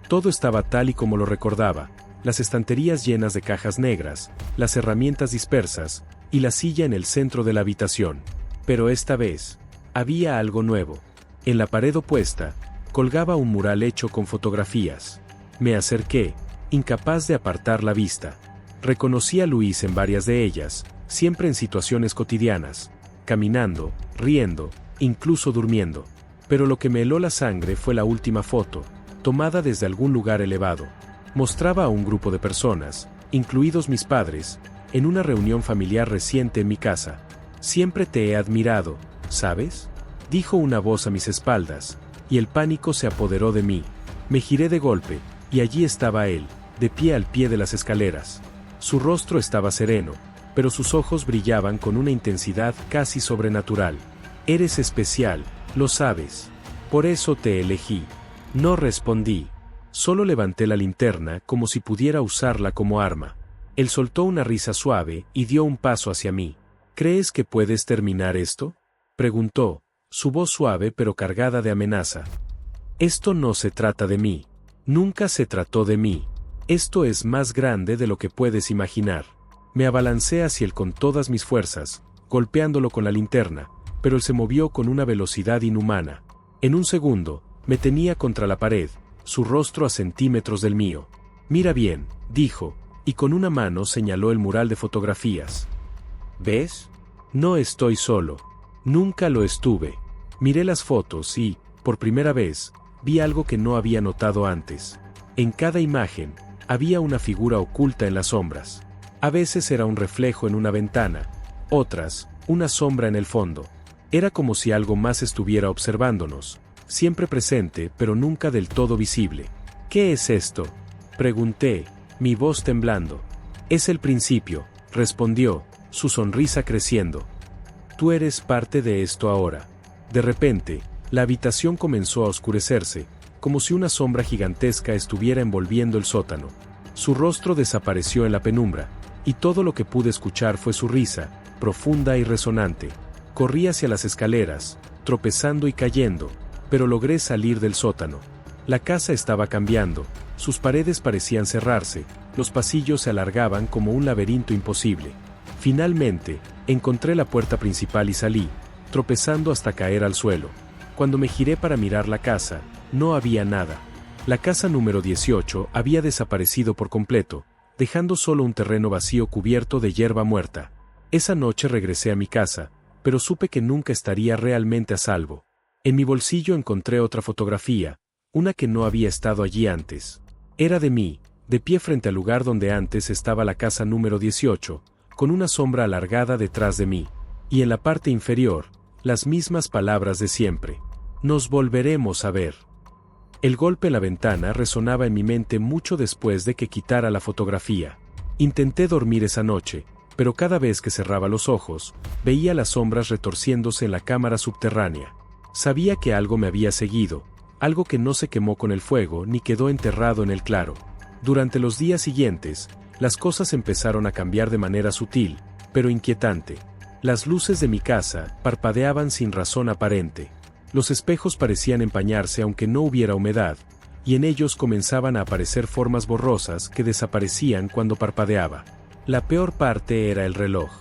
Todo estaba tal y como lo recordaba, las estanterías llenas de cajas negras, las herramientas dispersas, y la silla en el centro de la habitación. Pero esta vez, había algo nuevo. En la pared opuesta, colgaba un mural hecho con fotografías. Me acerqué, incapaz de apartar la vista. Reconocí a Luis en varias de ellas, siempre en situaciones cotidianas, caminando, riendo, incluso durmiendo. Pero lo que me heló la sangre fue la última foto, tomada desde algún lugar elevado. Mostraba a un grupo de personas, incluidos mis padres, en una reunión familiar reciente en mi casa. «Siempre te he admirado, ¿sabes?», dijo una voz a mis espaldas, y el pánico se apoderó de mí. Me giré de golpe, y allí estaba él, de pie al pie de las escaleras. Su rostro estaba sereno, pero sus ojos brillaban con una intensidad casi sobrenatural. Eres especial, lo sabes. Por eso te elegí. No respondí. Solo levanté la linterna como si pudiera usarla como arma. Él soltó una risa suave y dio un paso hacia mí. ¿Crees que puedes terminar esto?, preguntó, su voz suave pero cargada de amenaza. Esto no se trata de mí. Nunca se trató de mí. Esto es más grande de lo que puedes imaginar. Me abalancé hacia él con todas mis fuerzas, golpeándolo con la linterna, pero él se movió con una velocidad inhumana. En un segundo, me tenía contra la pared, su rostro a centímetros del mío. Mira bien, dijo, y con una mano señaló el mural de fotografías. ¿Ves? No estoy solo. Nunca lo estuve. Miré las fotos y, por primera vez, vi algo que no había notado antes. En cada imagen, había una figura oculta en las sombras. A veces era un reflejo en una ventana, otras, una sombra en el fondo. Era como si algo más estuviera observándonos, siempre presente pero nunca del todo visible. ¿Qué es esto?, pregunté, mi voz temblando. Es el principio, respondió, su sonrisa creciendo. Tú eres parte de esto ahora. De repente, la habitación comenzó a oscurecerse, como si una sombra gigantesca estuviera envolviendo el sótano. Su rostro desapareció en la penumbra, y todo lo que pude escuchar fue su risa, profunda y resonante. Corrí hacia las escaleras, tropezando y cayendo, pero logré salir del sótano. La casa estaba cambiando, sus paredes parecían cerrarse, los pasillos se alargaban como un laberinto imposible. Finalmente, encontré la puerta principal y salí, tropezando hasta caer al suelo. Cuando me giré para mirar la casa, no había nada. La casa número 18 había desaparecido por completo, dejando solo un terreno vacío cubierto de hierba muerta. Esa noche regresé a mi casa, pero supe que nunca estaría realmente a salvo. En mi bolsillo encontré otra fotografía, una que no había estado allí antes. Era de mí, de pie frente al lugar donde antes estaba la casa número 18, con una sombra alargada detrás de mí, y en la parte inferior, las mismas palabras de siempre. Nos volveremos a ver. El golpe en la ventana resonaba en mi mente mucho después de que quitara la fotografía. Intenté dormir esa noche, pero cada vez que cerraba los ojos, veía las sombras retorciéndose en la cámara subterránea. Sabía que algo me había seguido, algo que no se quemó con el fuego ni quedó enterrado en el claro. Durante los días siguientes, las cosas empezaron a cambiar de manera sutil, pero inquietante. Las luces de mi casa parpadeaban sin razón aparente. Los espejos parecían empañarse aunque no hubiera humedad, y en ellos comenzaban a aparecer formas borrosas que desaparecían cuando parpadeaba. La peor parte era el reloj.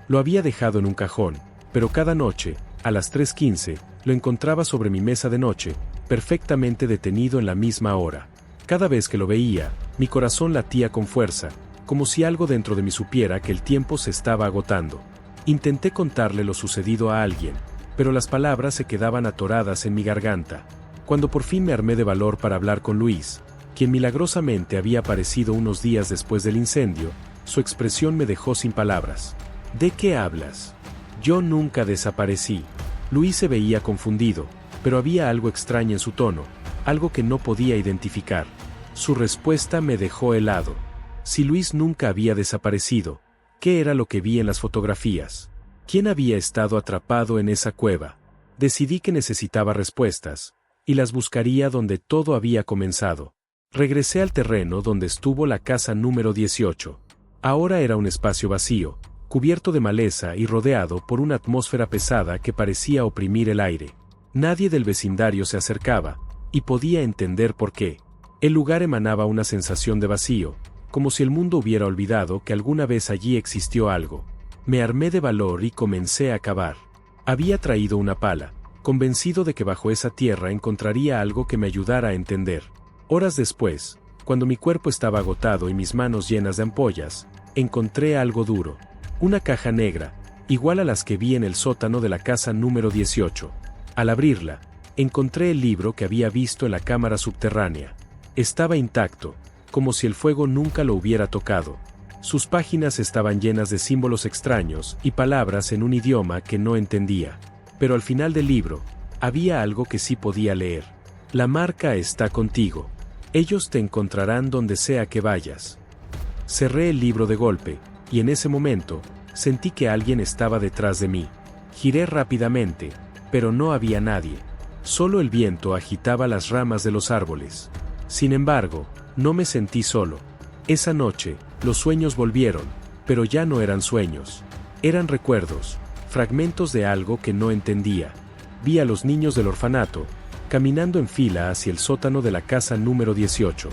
Lo había dejado en un cajón, pero cada noche, a las 3:15, lo encontraba sobre mi mesa de noche, perfectamente detenido en la misma hora. Cada vez que lo veía, mi corazón latía con fuerza, como si algo dentro de mí supiera que el tiempo se estaba agotando. Intenté contarle lo sucedido a alguien, pero las palabras se quedaban atoradas en mi garganta. Cuando por fin me armé de valor para hablar con Luis, quien milagrosamente había aparecido unos días después del incendio, su expresión me dejó sin palabras. ¿De qué hablas? Yo nunca desaparecí. Luis se veía confundido, pero había algo extraño en su tono, algo que no podía identificar. Su respuesta me dejó helado. Si Luis nunca había desaparecido, ¿qué era lo que vi en las fotografías? ¿Quién había estado atrapado en esa cueva? Decidí que necesitaba respuestas, y las buscaría donde todo había comenzado. Regresé al terreno donde estuvo la casa número 18. Ahora era un espacio vacío, cubierto de maleza y rodeado por una atmósfera pesada que parecía oprimir el aire. Nadie del vecindario se acercaba, y podía entender por qué. El lugar emanaba una sensación de vacío, como si el mundo hubiera olvidado que alguna vez allí existió algo. Me armé de valor y comencé a cavar. Había traído una pala, convencido de que bajo esa tierra encontraría algo que me ayudara a entender. Horas después, cuando mi cuerpo estaba agotado y mis manos llenas de ampollas, encontré algo duro. Una caja negra, igual a las que vi en el sótano de la casa número 18. Al abrirla, encontré el libro que había visto en la cámara subterránea. Estaba intacto, como si el fuego nunca lo hubiera tocado. Sus páginas estaban llenas de símbolos extraños y palabras en un idioma que no entendía. Pero al final del libro, había algo que sí podía leer. La marca está contigo. Ellos te encontrarán donde sea que vayas. Cerré el libro de golpe, y en ese momento, sentí que alguien estaba detrás de mí. Giré rápidamente, pero no había nadie. Solo el viento agitaba las ramas de los árboles. Sin embargo, no me sentí solo. Esa noche, los sueños volvieron, pero ya no eran sueños. Eran recuerdos, fragmentos de algo que no entendía. Vi a los niños del orfanato, caminando en fila hacia el sótano de la casa número 18.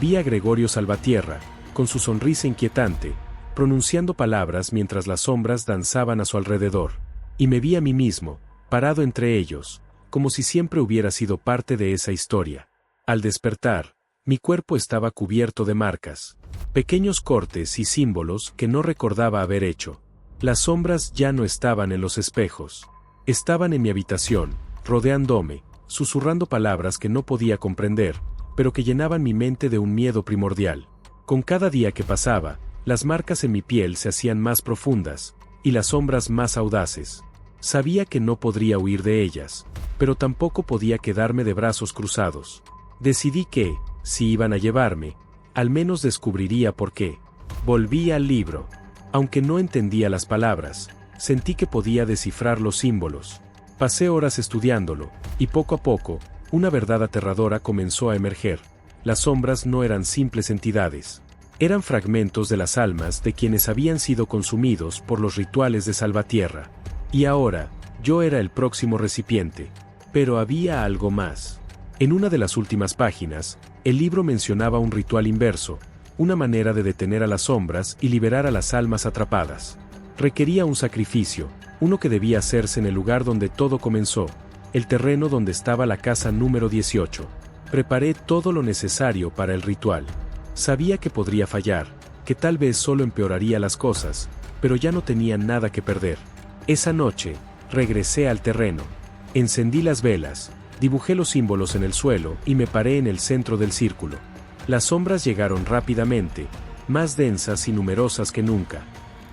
Vi a Gregorio Salvatierra, con su sonrisa inquietante, pronunciando palabras mientras las sombras danzaban a su alrededor. Y me vi a mí mismo, parado entre ellos, como si siempre hubiera sido parte de esa historia. Al despertar, mi cuerpo estaba cubierto de marcas, pequeños cortes y símbolos que no recordaba haber hecho. Las sombras ya no estaban en los espejos. Estaban en mi habitación, rodeándome, susurrando palabras que no podía comprender, pero que llenaban mi mente de un miedo primordial. Con cada día que pasaba, las marcas en mi piel se hacían más profundas, y las sombras más audaces. Sabía que no podría huir de ellas, pero tampoco podía quedarme de brazos cruzados. Decidí que, si iban a llevarme, al menos descubriría por qué. Volví al libro. Aunque no entendía las palabras, sentí que podía descifrar los símbolos. Pasé horas estudiándolo, y poco a poco, una verdad aterradora comenzó a emerger. Las sombras no eran simples entidades. Eran fragmentos de las almas de quienes habían sido consumidos por los rituales de Salvatierra. Y ahora, yo era el próximo recipiente. Pero había algo más. En una de las últimas páginas, el libro mencionaba un ritual inverso, una manera de detener a las sombras y liberar a las almas atrapadas. Requería un sacrificio, uno que debía hacerse en el lugar donde todo comenzó, el terreno donde estaba la casa número 18. Preparé todo lo necesario para el ritual. Sabía que podría fallar, que tal vez solo empeoraría las cosas, pero ya no tenía nada que perder. Esa noche, regresé al terreno. Encendí las velas, dibujé los símbolos en el suelo y me paré en el centro del círculo. Las sombras llegaron rápidamente, más densas y numerosas que nunca.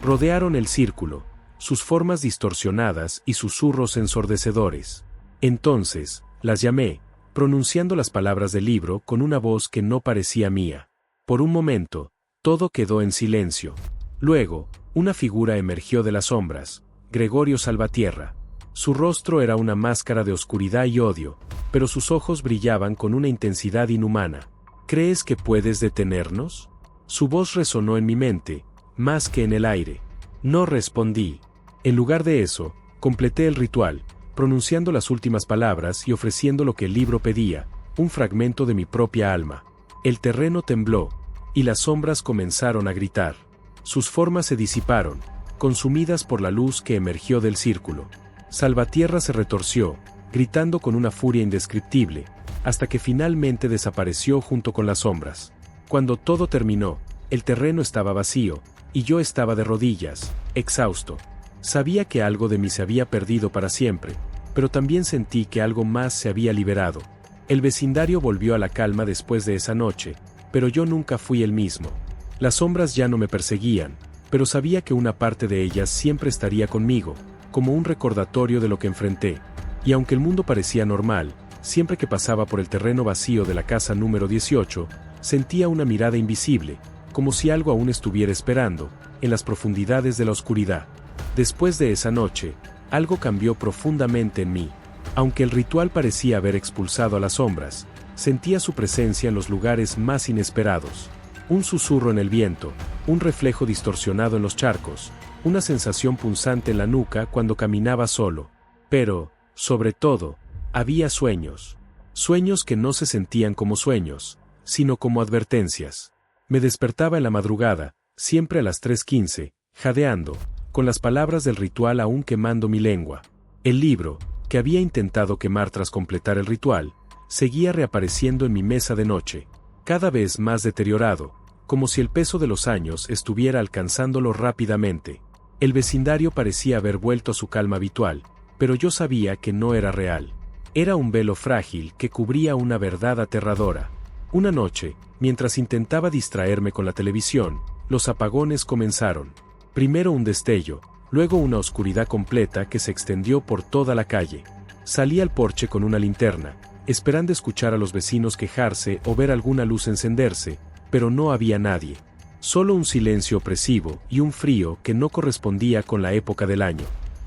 Rodearon el círculo, sus formas distorsionadas y susurros ensordecedores. Entonces, las llamé, pronunciando las palabras del libro con una voz que no parecía mía. Por un momento, todo quedó en silencio. Luego, una figura emergió de las sombras, Gregorio Salvatierra. Su rostro era una máscara de oscuridad y odio, pero sus ojos brillaban con una intensidad inhumana. ¿Crees que puedes detenernos? Su voz resonó en mi mente, más que en el aire. No respondí. En lugar de eso, completé el ritual, pronunciando las últimas palabras y ofreciendo lo que el libro pedía, un fragmento de mi propia alma. El terreno tembló, y las sombras comenzaron a gritar. Sus formas se disiparon, consumidas por la luz que emergió del círculo. Salvatierra se retorció, gritando con una furia indescriptible, hasta que finalmente desapareció junto con las sombras. Cuando todo terminó, el terreno estaba vacío, y yo estaba de rodillas, exhausto. Sabía que algo de mí se había perdido para siempre, pero también sentí que algo más se había liberado. El vecindario volvió a la calma después de esa noche, pero yo nunca fui el mismo. Las sombras ya no me perseguían, pero sabía que una parte de ellas siempre estaría conmigo, como un recordatorio de lo que enfrenté. Y aunque el mundo parecía normal, siempre que pasaba por el terreno vacío de la casa número 18, sentía una mirada invisible, como si algo aún estuviera esperando, en las profundidades de la oscuridad. Después de esa noche, algo cambió profundamente en mí. Aunque el ritual parecía haber expulsado a las sombras, sentía su presencia en los lugares más inesperados. Un susurro en el viento, un reflejo distorsionado en los charcos, una sensación punzante en la nuca cuando caminaba solo. Pero, sobre todo, había sueños. Sueños que no se sentían como sueños, sino como advertencias. Me despertaba en la madrugada, siempre a las 3:15, jadeando, con las palabras del ritual aún quemando mi lengua. El libro, que había intentado quemar tras completar el ritual, seguía reapareciendo en mi mesa de noche, cada vez más deteriorado, como si el peso de los años estuviera alcanzándolo rápidamente. El vecindario parecía haber vuelto a su calma habitual, pero yo sabía que no era real. Era un velo frágil que cubría una verdad aterradora. Una noche, mientras intentaba distraerme con la televisión, los apagones comenzaron. Primero un destello, luego una oscuridad completa que se extendió por toda la calle. Salí al porche con una linterna, esperando escuchar a los vecinos quejarse o ver alguna luz encenderse, pero no había nadie. Solo un silencio opresivo y un frío que no correspondía con la época del año.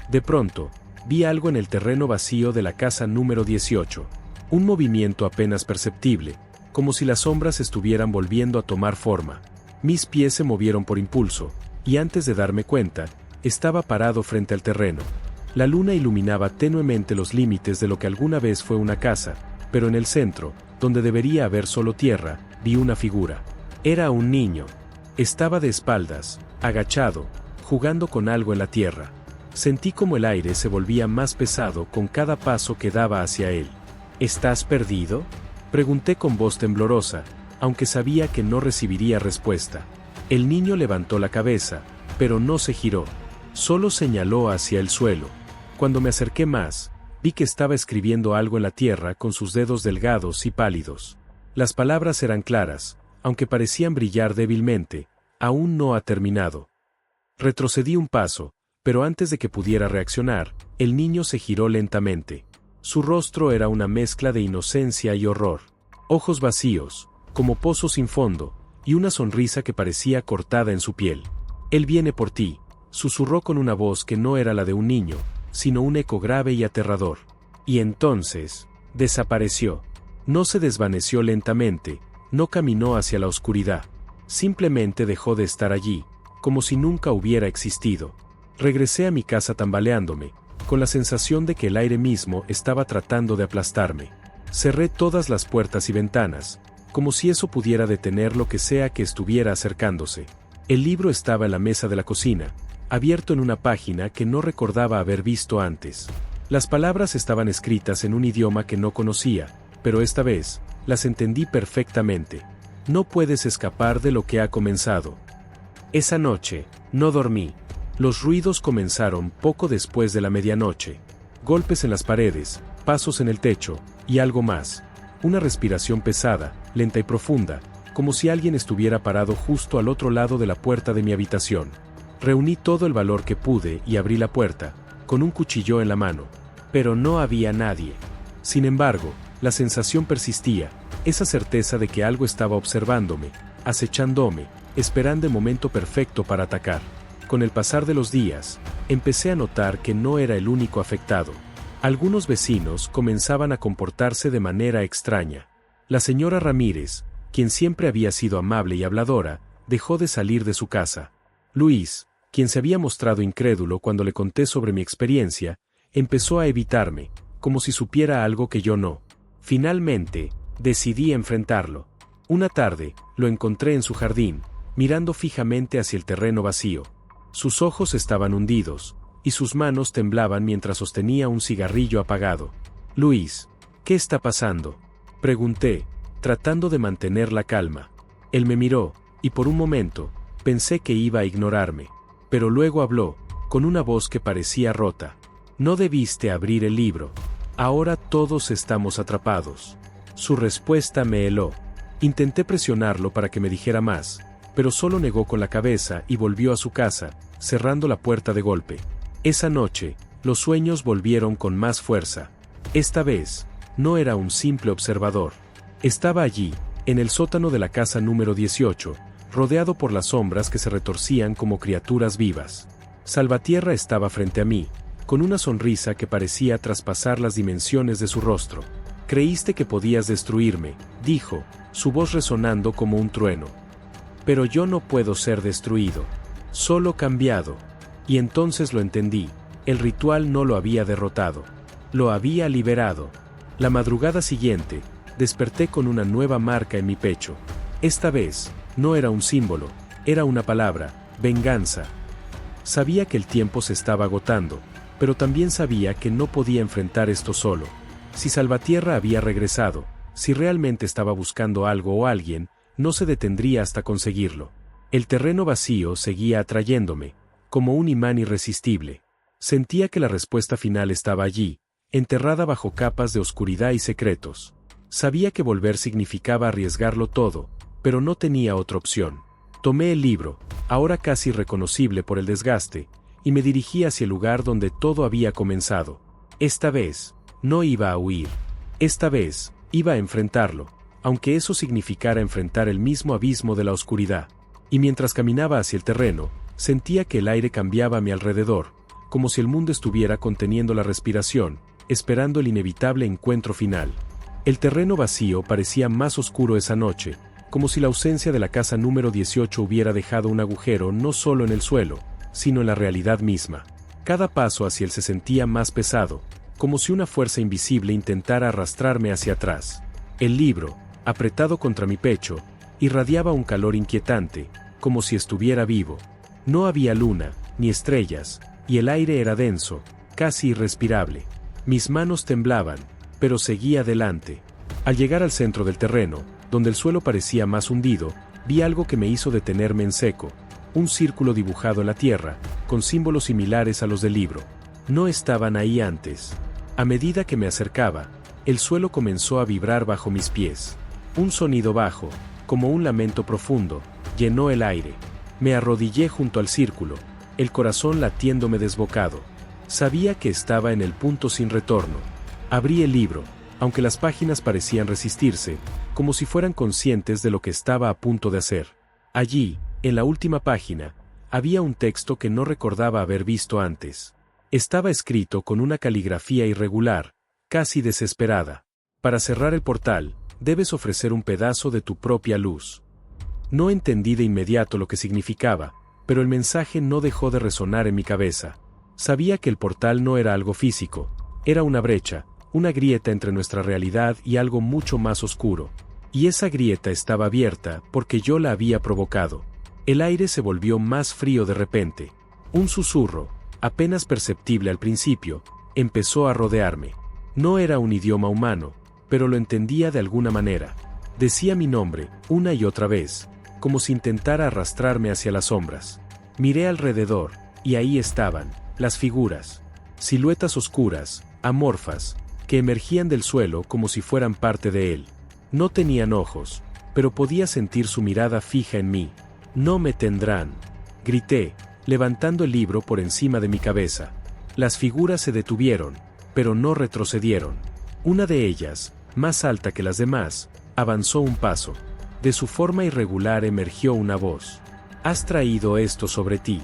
De pronto, vi algo en el terreno vacío de la casa número 18. Un movimiento apenas perceptible, como si las sombras estuvieran volviendo a tomar forma. Mis pies se movieron por impulso, y antes de darme cuenta, estaba parado frente al terreno. La luna iluminaba tenuemente los límites de lo que alguna vez fue una casa, pero en el centro, donde debería haber solo tierra, vi una figura. Era un niño. Estaba de espaldas, agachado, jugando con algo en la tierra. Sentí como el aire se volvía más pesado con cada paso que daba hacia él. ¿Estás perdido?, pregunté con voz temblorosa, aunque sabía que no recibiría respuesta. El niño levantó la cabeza, pero no se giró. Solo señaló hacia el suelo. Cuando me acerqué más, vi que estaba escribiendo algo en la tierra con sus dedos delgados y pálidos. Las palabras eran claras, aunque parecían brillar débilmente. Aún no ha terminado. Retrocedí un paso, pero antes de que pudiera reaccionar, el niño se giró lentamente. Su rostro era una mezcla de inocencia y horror. Ojos vacíos, como pozos sin fondo, y una sonrisa que parecía cortada en su piel. «Él viene por ti», susurró con una voz que no era la de un niño, sino un eco grave y aterrador. Y entonces, desapareció. No se desvaneció lentamente, no caminó hacia la oscuridad. Simplemente dejó de estar allí, como si nunca hubiera existido. Regresé a mi casa tambaleándome, con la sensación de que el aire mismo estaba tratando de aplastarme. Cerré todas las puertas y ventanas, como si eso pudiera detener lo que sea que estuviera acercándose. El libro estaba en la mesa de la cocina, abierto en una página que no recordaba haber visto antes. Las palabras estaban escritas en un idioma que no conocía, pero esta vez, las entendí perfectamente. No puedes escapar de lo que ha comenzado. Esa noche, no dormí. Los ruidos comenzaron poco después de la medianoche. Golpes en las paredes, pasos en el techo, y algo más. Una respiración pesada, lenta y profunda, como si alguien estuviera parado justo al otro lado de la puerta de mi habitación. Reuní todo el valor que pude y abrí la puerta, con un cuchillo en la mano. Pero no había nadie. Sin embargo, la sensación persistía, esa certeza de que algo estaba observándome, acechándome, esperando el momento perfecto para atacar. Con el pasar de los días, empecé a notar que no era el único afectado. Algunos vecinos comenzaban a comportarse de manera extraña. La señora Ramírez, quien siempre había sido amable y habladora, dejó de salir de su casa. Luis, quien se había mostrado incrédulo cuando le conté sobre mi experiencia, empezó a evitarme, como si supiera algo que yo no. Finalmente, decidí enfrentarlo. Una tarde, lo encontré en su jardín, mirando fijamente hacia el terreno vacío. Sus ojos estaban hundidos, y sus manos temblaban mientras sostenía un cigarrillo apagado. «Luis, ¿qué está pasando?», pregunté, tratando de mantener la calma. Él me miró, y por un momento, pensé que iba a ignorarme. Pero luego habló, con una voz que parecía rota. «No debiste abrir el libro. Ahora todos estamos atrapados». Su respuesta me heló. Intenté presionarlo para que me dijera más, pero solo negó con la cabeza y volvió a su casa, cerrando la puerta de golpe. Esa noche, los sueños volvieron con más fuerza. Esta vez, no era un simple observador. Estaba allí, en el sótano de la casa número 18, rodeado por las sombras que se retorcían como criaturas vivas. Salvatierra estaba frente a mí, con una sonrisa que parecía traspasar las dimensiones de su rostro. «Creíste que podías destruirme», dijo, su voz resonando como un trueno. «Pero yo no puedo ser destruido, solo cambiado». Y entonces lo entendí, el ritual no lo había derrotado, lo había liberado. La madrugada siguiente, desperté con una nueva marca en mi pecho. Esta vez, no era un símbolo, era una palabra: venganza. Sabía que el tiempo se estaba agotando, pero también sabía que no podía enfrentar esto solo. Si Salvatierra había regresado, si realmente estaba buscando algo o alguien, no se detendría hasta conseguirlo. El terreno vacío seguía atrayéndome, como un imán irresistible. Sentía que la respuesta final estaba allí, enterrada bajo capas de oscuridad y secretos. Sabía que volver significaba arriesgarlo todo, pero no tenía otra opción. Tomé el libro, ahora casi irreconocible por el desgaste, y me dirigí hacia el lugar donde todo había comenzado. Esta vez, no iba a huir. Esta vez, iba a enfrentarlo, aunque eso significara enfrentar el mismo abismo de la oscuridad. Y mientras caminaba hacia el terreno, sentía que el aire cambiaba a mi alrededor, como si el mundo estuviera conteniendo la respiración, esperando el inevitable encuentro final. El terreno vacío parecía más oscuro esa noche, como si la ausencia de la casa número 18 hubiera dejado un agujero no solo en el suelo, sino en la realidad misma. Cada paso hacia él se sentía más pesado, como si una fuerza invisible intentara arrastrarme hacia atrás. El libro, apretado contra mi pecho, irradiaba un calor inquietante, como si estuviera vivo. No había luna, ni estrellas, y el aire era denso, casi irrespirable. Mis manos temblaban, pero seguía adelante. Al llegar al centro del terreno, donde el suelo parecía más hundido, vi algo que me hizo detenerme en seco, un círculo dibujado en la tierra, con símbolos similares a los del libro. No estaban ahí antes. A medida que me acercaba, el suelo comenzó a vibrar bajo mis pies. Un sonido bajo, como un lamento profundo, llenó el aire. Me arrodillé junto al círculo, el corazón latiéndome desbocado. Sabía que estaba en el punto sin retorno. Abrí el libro, aunque las páginas parecían resistirse, como si fueran conscientes de lo que estaba a punto de hacer. Allí, en la última página, había un texto que no recordaba haber visto antes. Estaba escrito con una caligrafía irregular, casi desesperada. Para cerrar el portal, debes ofrecer un pedazo de tu propia luz. No entendí de inmediato lo que significaba, pero el mensaje no dejó de resonar en mi cabeza. Sabía que el portal no era algo físico, era una brecha, una grieta entre nuestra realidad y algo mucho más oscuro. Y esa grieta estaba abierta porque yo la había provocado. El aire se volvió más frío de repente. Un susurro, apenas perceptible al principio, empezó a rodearme. No era un idioma humano, pero lo entendía de alguna manera. Decía mi nombre, una y otra vez, como si intentara arrastrarme hacia las sombras. Miré alrededor, y ahí estaban, las figuras. Siluetas oscuras, amorfas, que emergían del suelo como si fueran parte de él. No tenían ojos, pero podía sentir su mirada fija en mí. «No me tendrán», grité, levantando el libro por encima de mi cabeza. Las figuras se detuvieron, pero no retrocedieron. Una de ellas, más alta que las demás, avanzó un paso. De su forma irregular emergió una voz. «Has traído esto sobre ti.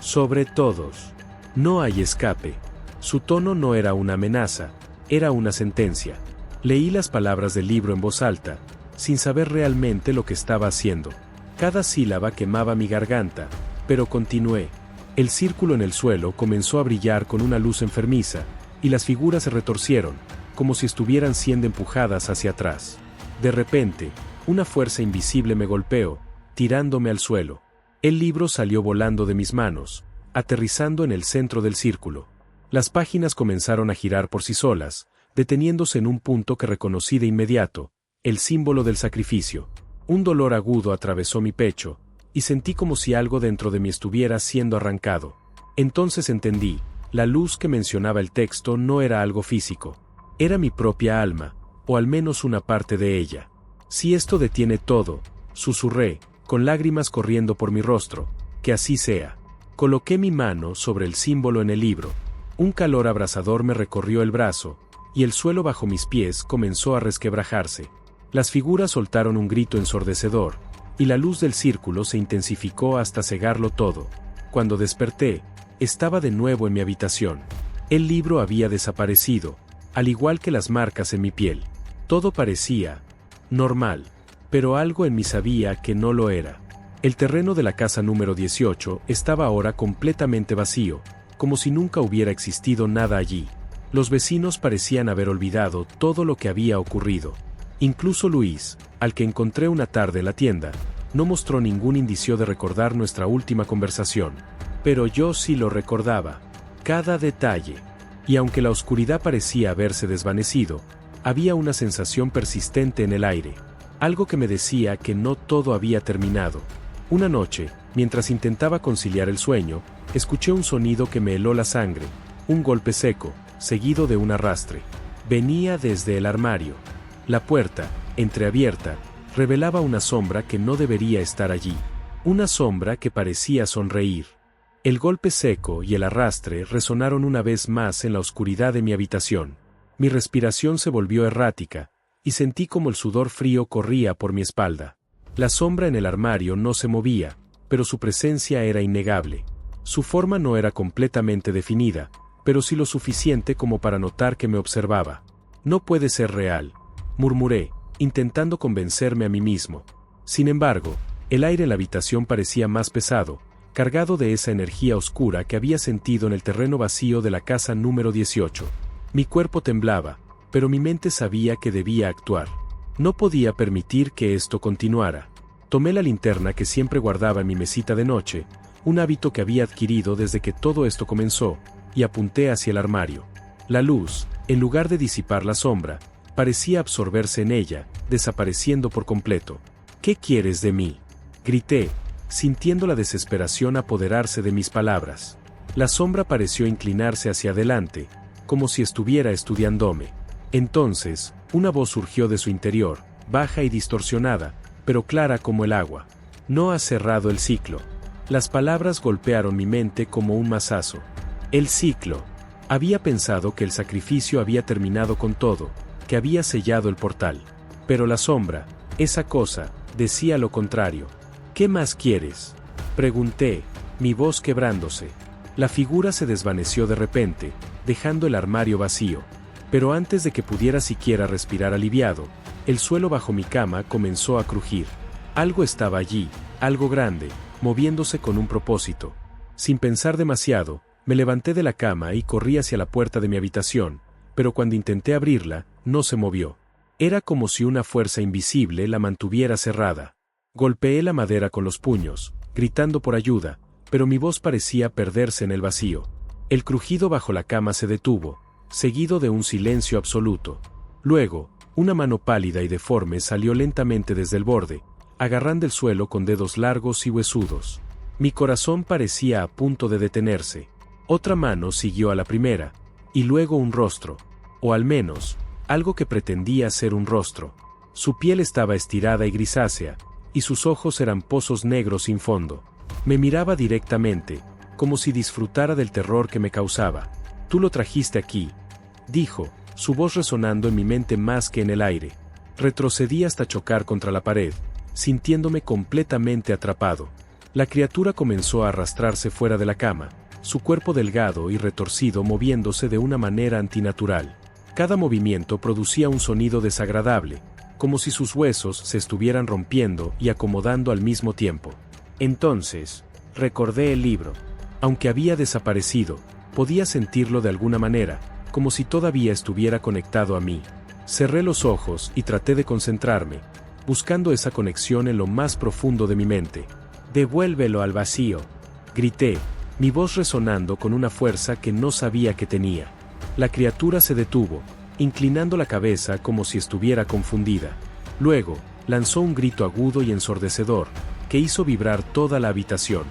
Sobre todos. No hay escape». Su tono no era una amenaza, era una sentencia. Leí las palabras del libro en voz alta, sin saber realmente lo que estaba haciendo. Cada sílaba quemaba mi garganta, pero continué. El círculo en el suelo comenzó a brillar con una luz enfermiza, y las figuras se retorcieron, como si estuvieran siendo empujadas hacia atrás. De repente, una fuerza invisible me golpeó, tirándome al suelo. El libro salió volando de mis manos, aterrizando en el centro del círculo. Las páginas comenzaron a girar por sí solas, deteniéndose en un punto que reconocí de inmediato, el símbolo del sacrificio. Un dolor agudo atravesó mi pecho, y sentí como si algo dentro de mí estuviera siendo arrancado. Entonces entendí, la luz que mencionaba el texto no era algo físico. Era mi propia alma, o al menos una parte de ella. Si esto detiene todo, susurré, con lágrimas corriendo por mi rostro, que así sea. Coloqué mi mano sobre el símbolo en el libro. Un calor abrasador me recorrió el brazo, y el suelo bajo mis pies comenzó a resquebrajarse. Las figuras soltaron un grito ensordecedor, y la luz del círculo se intensificó hasta cegarlo todo. Cuando desperté, estaba de nuevo en mi habitación. El libro había desaparecido, al igual que las marcas en mi piel. Todo parecía normal, pero algo en mí sabía que no lo era. El terreno de la casa número 18 estaba ahora completamente vacío, como si nunca hubiera existido nada allí. Los vecinos parecían haber olvidado todo lo que había ocurrido. Incluso Luis, al que encontré una tarde en la tienda, no mostró ningún indicio de recordar nuestra última conversación. Pero yo sí lo recordaba. Cada detalle. Y aunque la oscuridad parecía haberse desvanecido, había una sensación persistente en el aire. Algo que me decía que no todo había terminado. Una noche, mientras intentaba conciliar el sueño, escuché un sonido que me heló la sangre, un golpe seco, seguido de un arrastre. Venía desde el armario. La puerta, entreabierta, revelaba una sombra que no debería estar allí. Una sombra que parecía sonreír. El golpe seco y el arrastre resonaron una vez más en la oscuridad de mi habitación. Mi respiración se volvió errática, y sentí como el sudor frío corría por mi espalda. La sombra en el armario no se movía, pero su presencia era innegable. Su forma no era completamente definida, pero sí lo suficiente como para notar que me observaba. No puede ser real, murmuré, intentando convencerme a mí mismo. Sin embargo, el aire en la habitación parecía más pesado, cargado de esa energía oscura que había sentido en el terreno vacío de la casa número 18. Mi cuerpo temblaba, pero mi mente sabía que debía actuar. No podía permitir que esto continuara. Tomé la linterna que siempre guardaba en mi mesita de noche, un hábito que había adquirido desde que todo esto comenzó, y apunté hacia el armario. La luz, en lugar de disipar la sombra, parecía absorberse en ella, desapareciendo por completo. ¿Qué quieres de mí?, grité, sintiendo la desesperación apoderarse de mis palabras. La sombra pareció inclinarse hacia adelante, como si estuviera estudiándome. Entonces, una voz surgió de su interior, baja y distorsionada, pero clara como el agua. No has cerrado el ciclo. Las palabras golpearon mi mente como un mazazo. El ciclo. Había pensado que el sacrificio había terminado con todo, que había sellado el portal. Pero la sombra, esa cosa, decía lo contrario. ¿Qué más quieres?, pregunté, mi voz quebrándose. La figura se desvaneció de repente, dejando el armario vacío. Pero antes de que pudiera siquiera respirar aliviado, el suelo bajo mi cama comenzó a crujir. Algo estaba allí, algo grande, moviéndose con un propósito. Sin pensar demasiado, me levanté de la cama y corrí hacia la puerta de mi habitación, pero cuando intenté abrirla, no se movió. Era como si una fuerza invisible la mantuviera cerrada. Golpeé la madera con los puños, gritando por ayuda, pero mi voz parecía perderse en el vacío. El crujido bajo la cama se detuvo, seguido de un silencio absoluto. Luego, una mano pálida y deforme salió lentamente desde el borde, agarrando el suelo con dedos largos y huesudos. Mi corazón parecía a punto de detenerse. Otra mano siguió a la primera, y luego un rostro, o al menos, algo que pretendía ser un rostro. Su piel estaba estirada y grisácea, y sus ojos eran pozos negros sin fondo. Me miraba directamente, como si disfrutara del terror que me causaba. Tú lo trajiste aquí, dijo, su voz resonando en mi mente más que en el aire. Retrocedí hasta chocar contra la pared, sintiéndome completamente atrapado. La criatura comenzó a arrastrarse fuera de la cama, su cuerpo delgado y retorcido moviéndose de una manera antinatural. Cada movimiento producía un sonido desagradable, como si sus huesos se estuvieran rompiendo y acomodando al mismo tiempo. Entonces, recordé el libro. Aunque había desaparecido, podía sentirlo de alguna manera, como si todavía estuviera conectado a mí. Cerré los ojos y traté de concentrarme, buscando esa conexión en lo más profundo de mi mente. «Devuélvelo al vacío», grité, mi voz resonando con una fuerza que no sabía que tenía. La criatura se detuvo, inclinando la cabeza como si estuviera confundida. Luego, lanzó un grito agudo y ensordecedor, que hizo vibrar toda la habitación.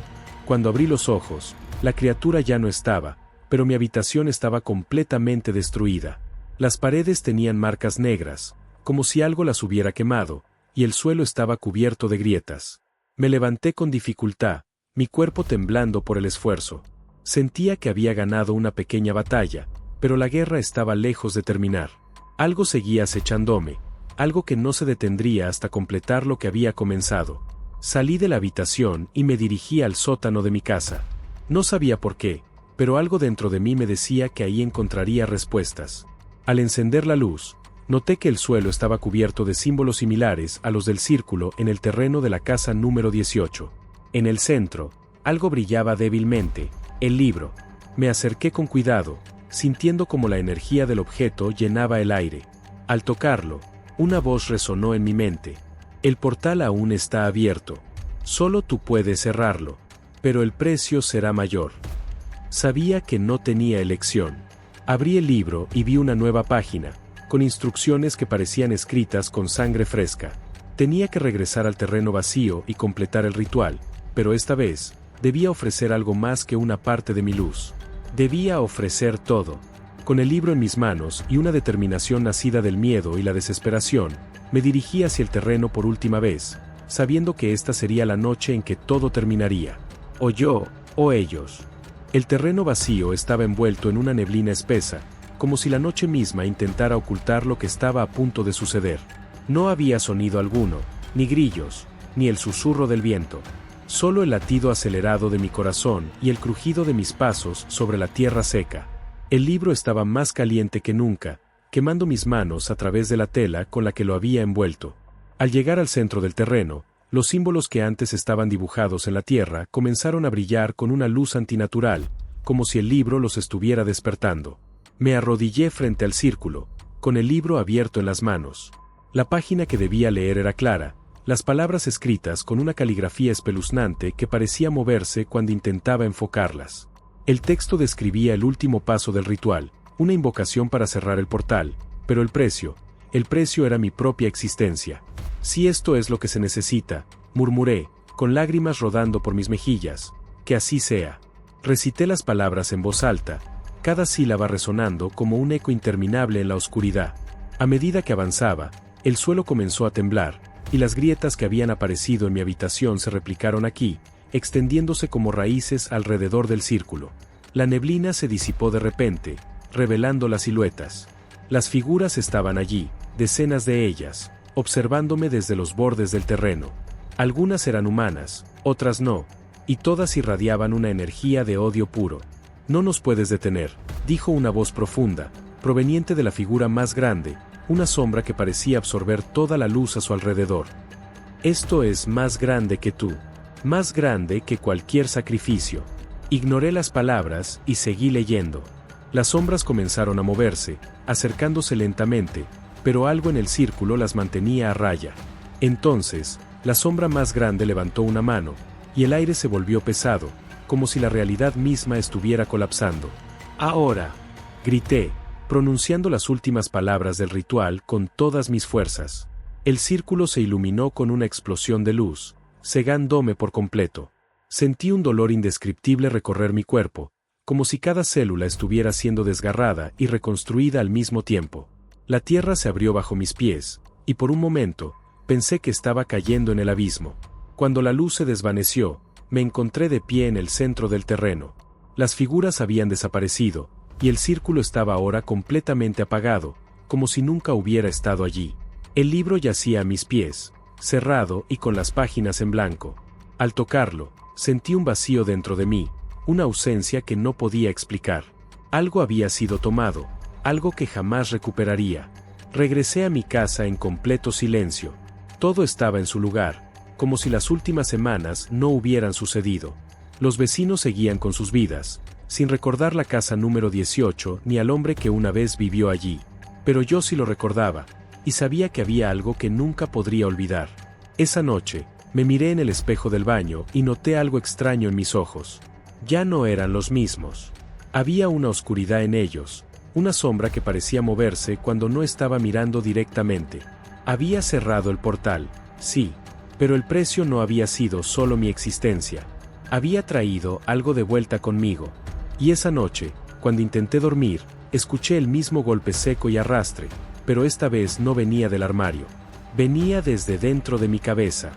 Cuando abrí los ojos, la criatura ya no estaba, pero mi habitación estaba completamente destruida. Las paredes tenían marcas negras, como si algo las hubiera quemado, y el suelo estaba cubierto de grietas. Me levanté con dificultad, mi cuerpo temblando por el esfuerzo. Sentía que había ganado una pequeña batalla, pero la guerra estaba lejos de terminar. Algo seguía acechándome, algo que no se detendría hasta completar lo que había comenzado. Salí de la habitación y me dirigí al sótano de mi casa. No sabía por qué, pero algo dentro de mí me decía que ahí encontraría respuestas. Al encender la luz, noté que el suelo estaba cubierto de símbolos similares a los del círculo en el terreno de la casa número 18. En el centro, algo brillaba débilmente, el libro. Me acerqué con cuidado, sintiendo como la energía del objeto llenaba el aire. Al tocarlo, una voz resonó en mi mente. El portal aún está abierto. Solo tú puedes cerrarlo, pero el precio será mayor. Sabía que no tenía elección. Abrí el libro y vi una nueva página, con instrucciones que parecían escritas con sangre fresca. Tenía que regresar al terreno vacío y completar el ritual, pero esta vez, debía ofrecer algo más que una parte de mi luz. Debía ofrecer todo. Con el libro en mis manos y una determinación nacida del miedo y la desesperación, me dirigí hacia el terreno por última vez, sabiendo que esta sería la noche en que todo terminaría. O yo, o ellos. El terreno vacío estaba envuelto en una neblina espesa, como si la noche misma intentara ocultar lo que estaba a punto de suceder. No había sonido alguno, ni grillos, ni el susurro del viento. solo el latido acelerado de mi corazón y el crujido de mis pasos sobre la tierra seca. El libro estaba más caliente que nunca, quemando mis manos a través de la tela con la que lo había envuelto. Al llegar al centro del terreno, los símbolos que antes estaban dibujados en la tierra comenzaron a brillar con una luz antinatural, como si el libro los estuviera despertando. Me arrodillé frente al círculo, con el libro abierto en las manos. La página que debía leer era clara, las palabras escritas con una caligrafía espeluznante que parecía moverse cuando intentaba enfocarlas. El texto describía el último paso del ritual, una invocación para cerrar el portal, pero el precio era mi propia existencia. Si esto es lo que se necesita, murmuré, con lágrimas rodando por mis mejillas, que así sea. Recité las palabras en voz alta, cada sílaba resonando como un eco interminable en la oscuridad. A medida que avanzaba, el suelo comenzó a temblar, y las grietas que habían aparecido en mi habitación se replicaron aquí, extendiéndose como raíces alrededor del círculo. La neblina se disipó de repente, revelando las siluetas. Las figuras estaban allí, decenas de ellas, observándome desde los bordes del terreno. Algunas eran humanas, otras no, y todas irradiaban una energía de odio puro. «No nos puedes detener», dijo una voz profunda, proveniente de la figura más grande, una sombra que parecía absorber toda la luz a su alrededor. «Esto es más grande que tú, más grande que cualquier sacrificio». Ignoré las palabras y seguí leyendo. Las sombras comenzaron a moverse, acercándose lentamente, pero algo en el círculo las mantenía a raya. Entonces, la sombra más grande levantó una mano, y el aire se volvió pesado, como si la realidad misma estuviera colapsando. «Ahora», grité, pronunciando las últimas palabras del ritual con todas mis fuerzas. El círculo se iluminó con una explosión de luz, cegándome por completo. Sentí un dolor indescriptible recorrer mi cuerpo, como si cada célula estuviera siendo desgarrada y reconstruida al mismo tiempo. La tierra se abrió bajo mis pies, y por un momento, pensé que estaba cayendo en el abismo. Cuando la luz se desvaneció, me encontré de pie en el centro del terreno. Las figuras habían desaparecido, y el círculo estaba ahora completamente apagado, como si nunca hubiera estado allí. El libro yacía a mis pies, cerrado y con las páginas en blanco. Al tocarlo, sentí un vacío dentro de mí, una ausencia que no podía explicar. Algo había sido tomado, algo que jamás recuperaría. Regresé a mi casa en completo silencio. Todo estaba en su lugar, como si las últimas semanas no hubieran sucedido. Los vecinos seguían con sus vidas, sin recordar la casa número 18 ni al hombre que una vez vivió allí. Pero yo sí lo recordaba, y sabía que había algo que nunca podría olvidar. Esa noche, me miré en el espejo del baño y noté algo extraño en mis ojos. Ya no eran los mismos. Había una oscuridad en ellos, una sombra que parecía moverse cuando no estaba mirando directamente. Había cerrado el portal, sí, pero el precio no había sido solo mi existencia. Había traído algo de vuelta conmigo. Y esa noche, cuando intenté dormir, escuché el mismo golpe seco y arrastre, pero esta vez no venía del armario. Venía desde dentro de mi cabeza.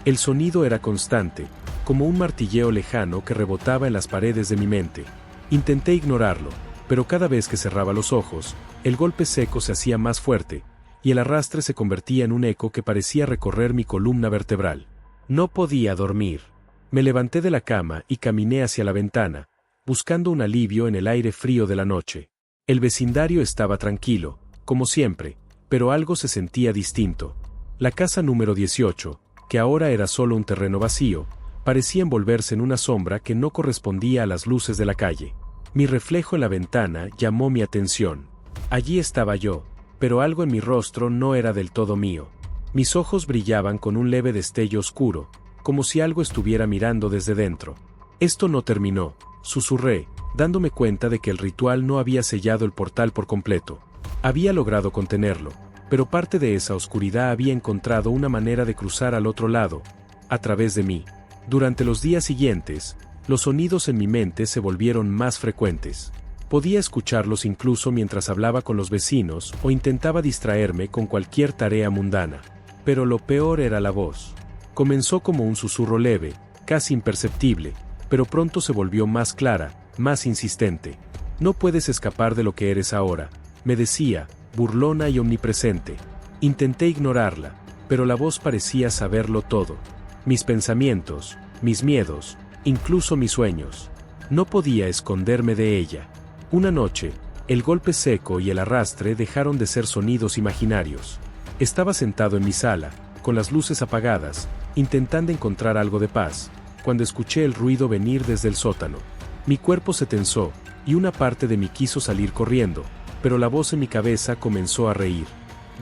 El sonido era constante, como un martilleo lejano que rebotaba en las paredes de mi mente. Intenté ignorarlo, pero cada vez que cerraba los ojos, el golpe seco se hacía más fuerte, y el arrastre se convertía en un eco que parecía recorrer mi columna vertebral. No podía dormir. Me levanté de la cama y caminé hacia la ventana, buscando un alivio en el aire frío de la noche. El vecindario estaba tranquilo, como siempre, pero algo se sentía distinto. La casa número 18, que ahora era solo un terreno vacío, parecía envolverse en una sombra que no correspondía a las luces de la calle. Mi reflejo en la ventana llamó mi atención. Allí estaba yo, pero algo en mi rostro no era del todo mío. Mis ojos brillaban con un leve destello oscuro, como si algo estuviera mirando desde dentro. Esto no terminó, susurré, dándome cuenta de que el ritual no había sellado el portal por completo. Había logrado contenerlo, pero parte de esa oscuridad había encontrado una manera de cruzar al otro lado, a través de mí. Durante los días siguientes, los sonidos en mi mente se volvieron más frecuentes. Podía escucharlos incluso mientras hablaba con los vecinos o intentaba distraerme con cualquier tarea mundana. Pero lo peor era la voz. Comenzó como un susurro leve, casi imperceptible, pero pronto se volvió más clara, más insistente. «No puedes escapar de lo que eres ahora», me decía, burlona y omnipresente. Intenté ignorarla, pero la voz parecía saberlo todo. Mis pensamientos, mis miedos, incluso mis sueños. No podía esconderme de ella. Una noche, el golpe seco y el arrastre dejaron de ser sonidos imaginarios. Estaba sentado en mi sala, con las luces apagadas, intentando encontrar algo de paz, cuando escuché el ruido venir desde el sótano. Mi cuerpo se tensó, y una parte de mí quiso salir corriendo, pero la voz en mi cabeza comenzó a reír.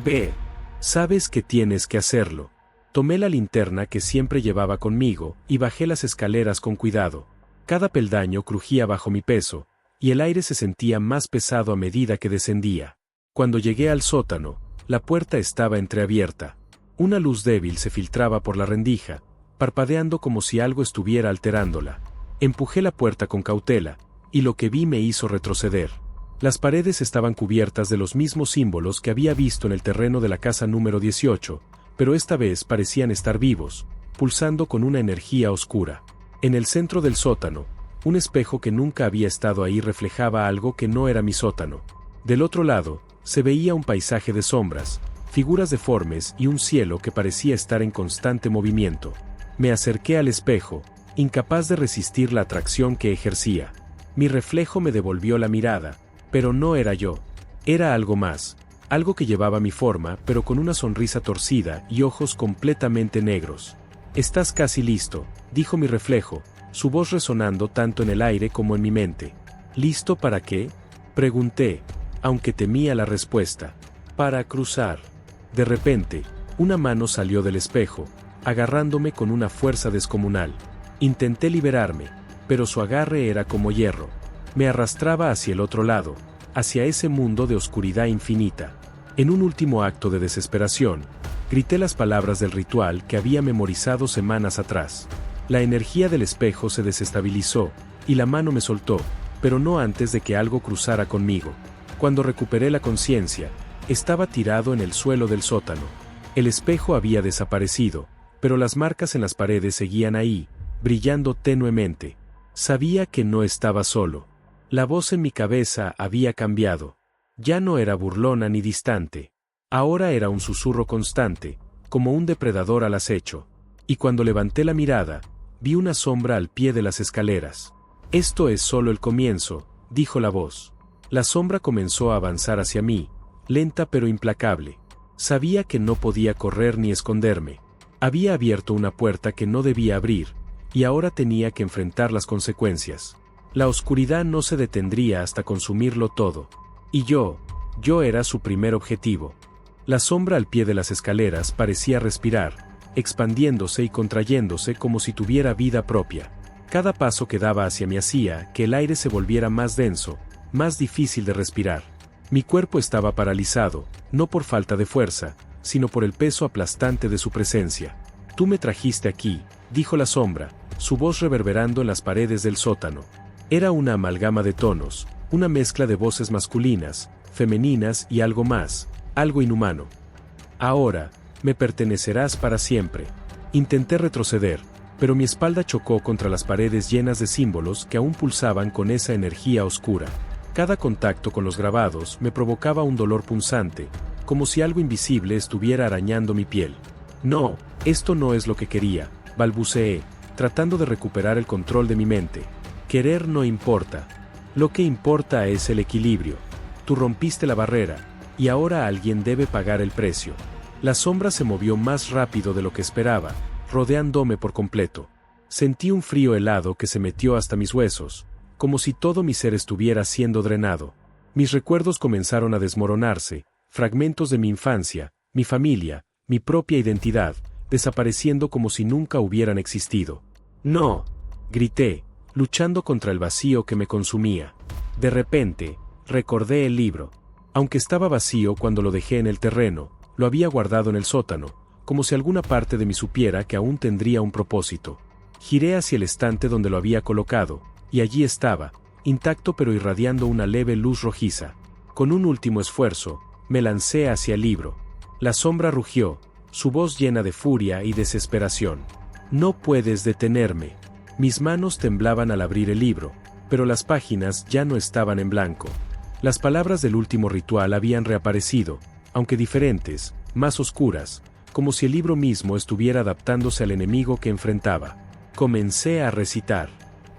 Ve, sabes que tienes que hacerlo. Tomé la linterna que siempre llevaba conmigo y bajé las escaleras con cuidado. Cada peldaño crujía bajo mi peso, y el aire se sentía más pesado a medida que descendía. Cuando llegué al sótano, la puerta estaba entreabierta. Una luz débil se filtraba por la rendija, parpadeando como si algo estuviera alterándola. Empujé la puerta con cautela, y lo que vi me hizo retroceder. Las paredes estaban cubiertas de los mismos símbolos que había visto en el terreno de la casa número 18, pero esta vez parecían estar vivos, pulsando con una energía oscura. En el centro del sótano, un espejo que nunca había estado ahí reflejaba algo que no era mi sótano. Del otro lado, se veía un paisaje de sombras, figuras deformes y un cielo que parecía estar en constante movimiento. Me acerqué al espejo, incapaz de resistir la atracción que ejercía. Mi reflejo me devolvió la mirada, pero no era yo. Era algo más, algo que llevaba mi forma, pero con una sonrisa torcida y ojos completamente negros. «Estás casi listo», dijo mi reflejo, su voz resonando tanto en el aire como en mi mente. «¿Listo para qué?», pregunté, aunque temía la respuesta. «Para cruzar». De repente, una mano salió del espejo, agarrándome con una fuerza descomunal. Intenté liberarme, pero su agarre era como hierro. Me arrastraba hacia el otro lado, hacia ese mundo de oscuridad infinita. En un último acto de desesperación, grité las palabras del ritual que había memorizado semanas atrás. La energía del espejo se desestabilizó, y la mano me soltó, pero no antes de que algo cruzara conmigo. Cuando recuperé la conciencia, estaba tirado en el suelo del sótano. El espejo había desaparecido, pero las marcas en las paredes seguían ahí, brillando tenuemente. Sabía que no estaba solo. La voz en mi cabeza había cambiado. Ya no era burlona ni distante. Ahora era un susurro constante, como un depredador al acecho. Y cuando levanté la mirada, vi una sombra al pie de las escaleras. «Esto es solo el comienzo», dijo la voz. La sombra comenzó a avanzar hacia mí, lenta pero implacable. Sabía que no podía correr ni esconderme. Había abierto una puerta que no debía abrir, y ahora tenía que enfrentar las consecuencias. La oscuridad no se detendría hasta consumirlo todo. Y yo era su primer objetivo. La sombra al pie de las escaleras parecía respirar, expandiéndose y contrayéndose como si tuviera vida propia. Cada paso que daba hacia mí hacía que el aire se volviera más denso, más difícil de respirar. Mi cuerpo estaba paralizado, no por falta de fuerza, sino por el peso aplastante de su presencia. «Tú me trajiste aquí», dijo la sombra, su voz reverberando en las paredes del sótano. Era una amalgama de tonos, una mezcla de voces masculinas, femeninas y algo más, algo inhumano. «Ahora, me pertenecerás para siempre». Intenté retroceder, pero mi espalda chocó contra las paredes llenas de símbolos que aún pulsaban con esa energía oscura. Cada contacto con los grabados me provocaba un dolor punzante, como si algo invisible estuviera arañando mi piel. «No, esto no es lo que quería», balbuceé, tratando de recuperar el control de mi mente. «Querer no importa. Lo que importa es el equilibrio. Tú rompiste la barrera, y ahora alguien debe pagar el precio». La sombra se movió más rápido de lo que esperaba, rodeándome por completo. Sentí un frío helado que se metió hasta mis huesos, como si todo mi ser estuviera siendo drenado. Mis recuerdos comenzaron a desmoronarse, fragmentos de mi infancia, mi familia, mi propia identidad, desapareciendo como si nunca hubieran existido. «No», grité, luchando contra el vacío que me consumía. De repente, recordé el libro. Aunque estaba vacío cuando lo dejé en el terreno, lo había guardado en el sótano, como si alguna parte de mí supiera que aún tendría un propósito. Giré hacia el estante donde lo había colocado, y allí estaba, intacto pero irradiando una leve luz rojiza. Con un último esfuerzo, me lancé hacia el libro. La sombra rugió, su voz llena de furia y desesperación. «No puedes detenerme». Mis manos temblaban al abrir el libro, pero las páginas ya no estaban en blanco. Las palabras del último ritual habían reaparecido, aunque diferentes, más oscuras, como si el libro mismo estuviera adaptándose al enemigo que enfrentaba. Comencé a recitar.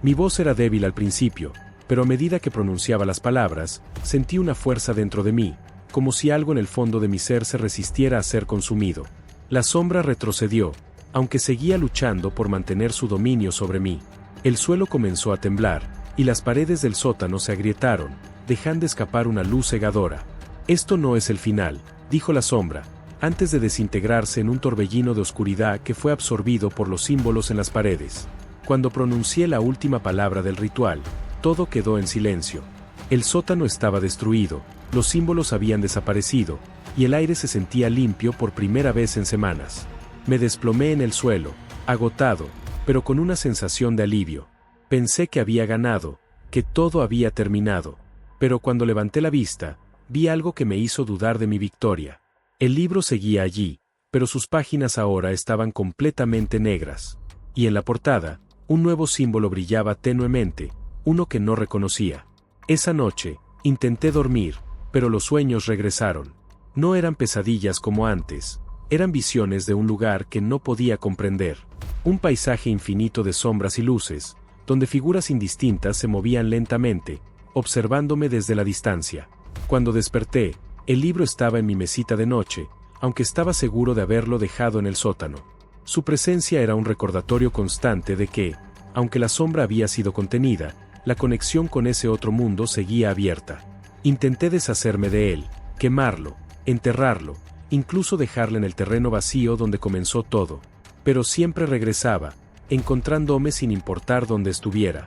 Mi voz era débil al principio, pero a medida que pronunciaba las palabras, sentí una fuerza dentro de mí, como si algo en el fondo de mi ser se resistiera a ser consumido. La sombra retrocedió, aunque seguía luchando por mantener su dominio sobre mí. El suelo comenzó a temblar, y las paredes del sótano se agrietaron, dejando escapar una luz cegadora. Esto no es el final, dijo la sombra, antes de desintegrarse en un torbellino de oscuridad que fue absorbido por los símbolos en las paredes. Cuando pronuncié la última palabra del ritual, todo quedó en silencio. El sótano estaba destruido, los símbolos habían desaparecido, y el aire se sentía limpio por primera vez en semanas. Me desplomé en el suelo, agotado, pero con una sensación de alivio. Pensé que había ganado, que todo había terminado. Pero cuando levanté la vista, vi algo que me hizo dudar de mi victoria. El libro seguía allí, pero sus páginas ahora estaban completamente negras. Y en la portada, un nuevo símbolo brillaba tenuemente, uno que no reconocía. Esa noche, intenté dormir, pero los sueños regresaron. No eran pesadillas como antes, eran visiones de un lugar que no podía comprender. Un paisaje infinito de sombras y luces, donde figuras indistintas se movían lentamente, observándome desde la distancia. Cuando desperté, el libro estaba en mi mesita de noche, aunque estaba seguro de haberlo dejado en el sótano. Su presencia era un recordatorio constante de que, aunque la sombra había sido contenida, la conexión con ese otro mundo seguía abierta. Intenté deshacerme de él, quemarlo, enterrarlo, incluso dejarlo en el terreno vacío donde comenzó todo. Pero siempre regresaba, encontrándome sin importar dónde estuviera.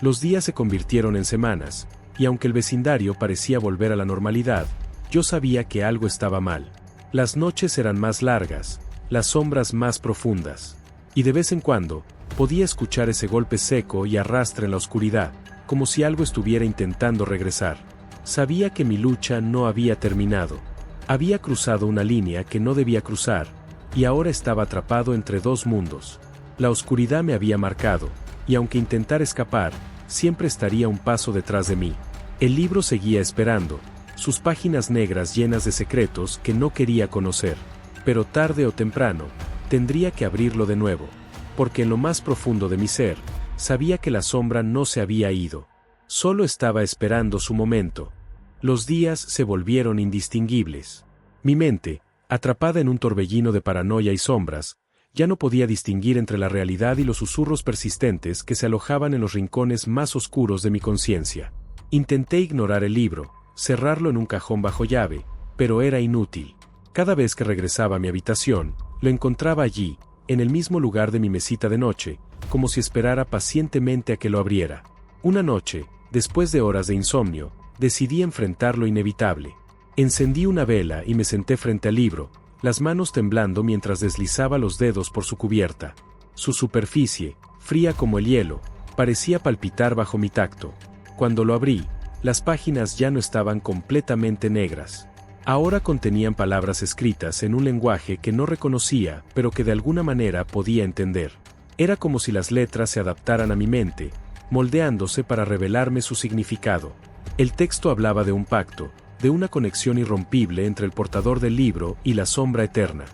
Los días se convirtieron en semanas, y aunque el vecindario parecía volver a la normalidad, yo sabía que algo estaba mal. Las noches eran más largas, las sombras más profundas. Y de vez en cuando, podía escuchar ese golpe seco y arrastre en la oscuridad, como si algo estuviera intentando regresar. Sabía que mi lucha no había terminado. Había cruzado una línea que no debía cruzar, y ahora estaba atrapado entre dos mundos. La oscuridad me había marcado, y aunque intentara escapar, siempre estaría un paso detrás de mí. El libro seguía esperando, sus páginas negras llenas de secretos que no quería conocer. Pero tarde o temprano, tendría que abrirlo de nuevo, porque en lo más profundo de mi ser, sabía que la sombra no se había ido. Solo estaba esperando su momento. Los días se volvieron indistinguibles. Mi mente, atrapada en un torbellino de paranoia y sombras, ya no podía distinguir entre la realidad y los susurros persistentes que se alojaban en los rincones más oscuros de mi conciencia. Intenté ignorar el libro, cerrarlo en un cajón bajo llave, pero era inútil. Cada vez que regresaba a mi habitación, lo encontraba allí, en el mismo lugar de mi mesita de noche, como si esperara pacientemente a que lo abriera. Una noche, después de horas de insomnio, decidí enfrentar lo inevitable. Encendí una vela y me senté frente al libro, las manos temblando mientras deslizaba los dedos por su cubierta. Su superficie, fría como el hielo, parecía palpitar bajo mi tacto. Cuando lo abrí, las páginas ya no estaban completamente negras. Ahora contenían palabras escritas en un lenguaje que no reconocía, pero que de alguna manera podía entender. Era como si las letras se adaptaran a mi mente, moldeándose para revelarme su significado. El texto hablaba de un pacto, de una conexión irrompible entre el portador del libro y la sombra eterna.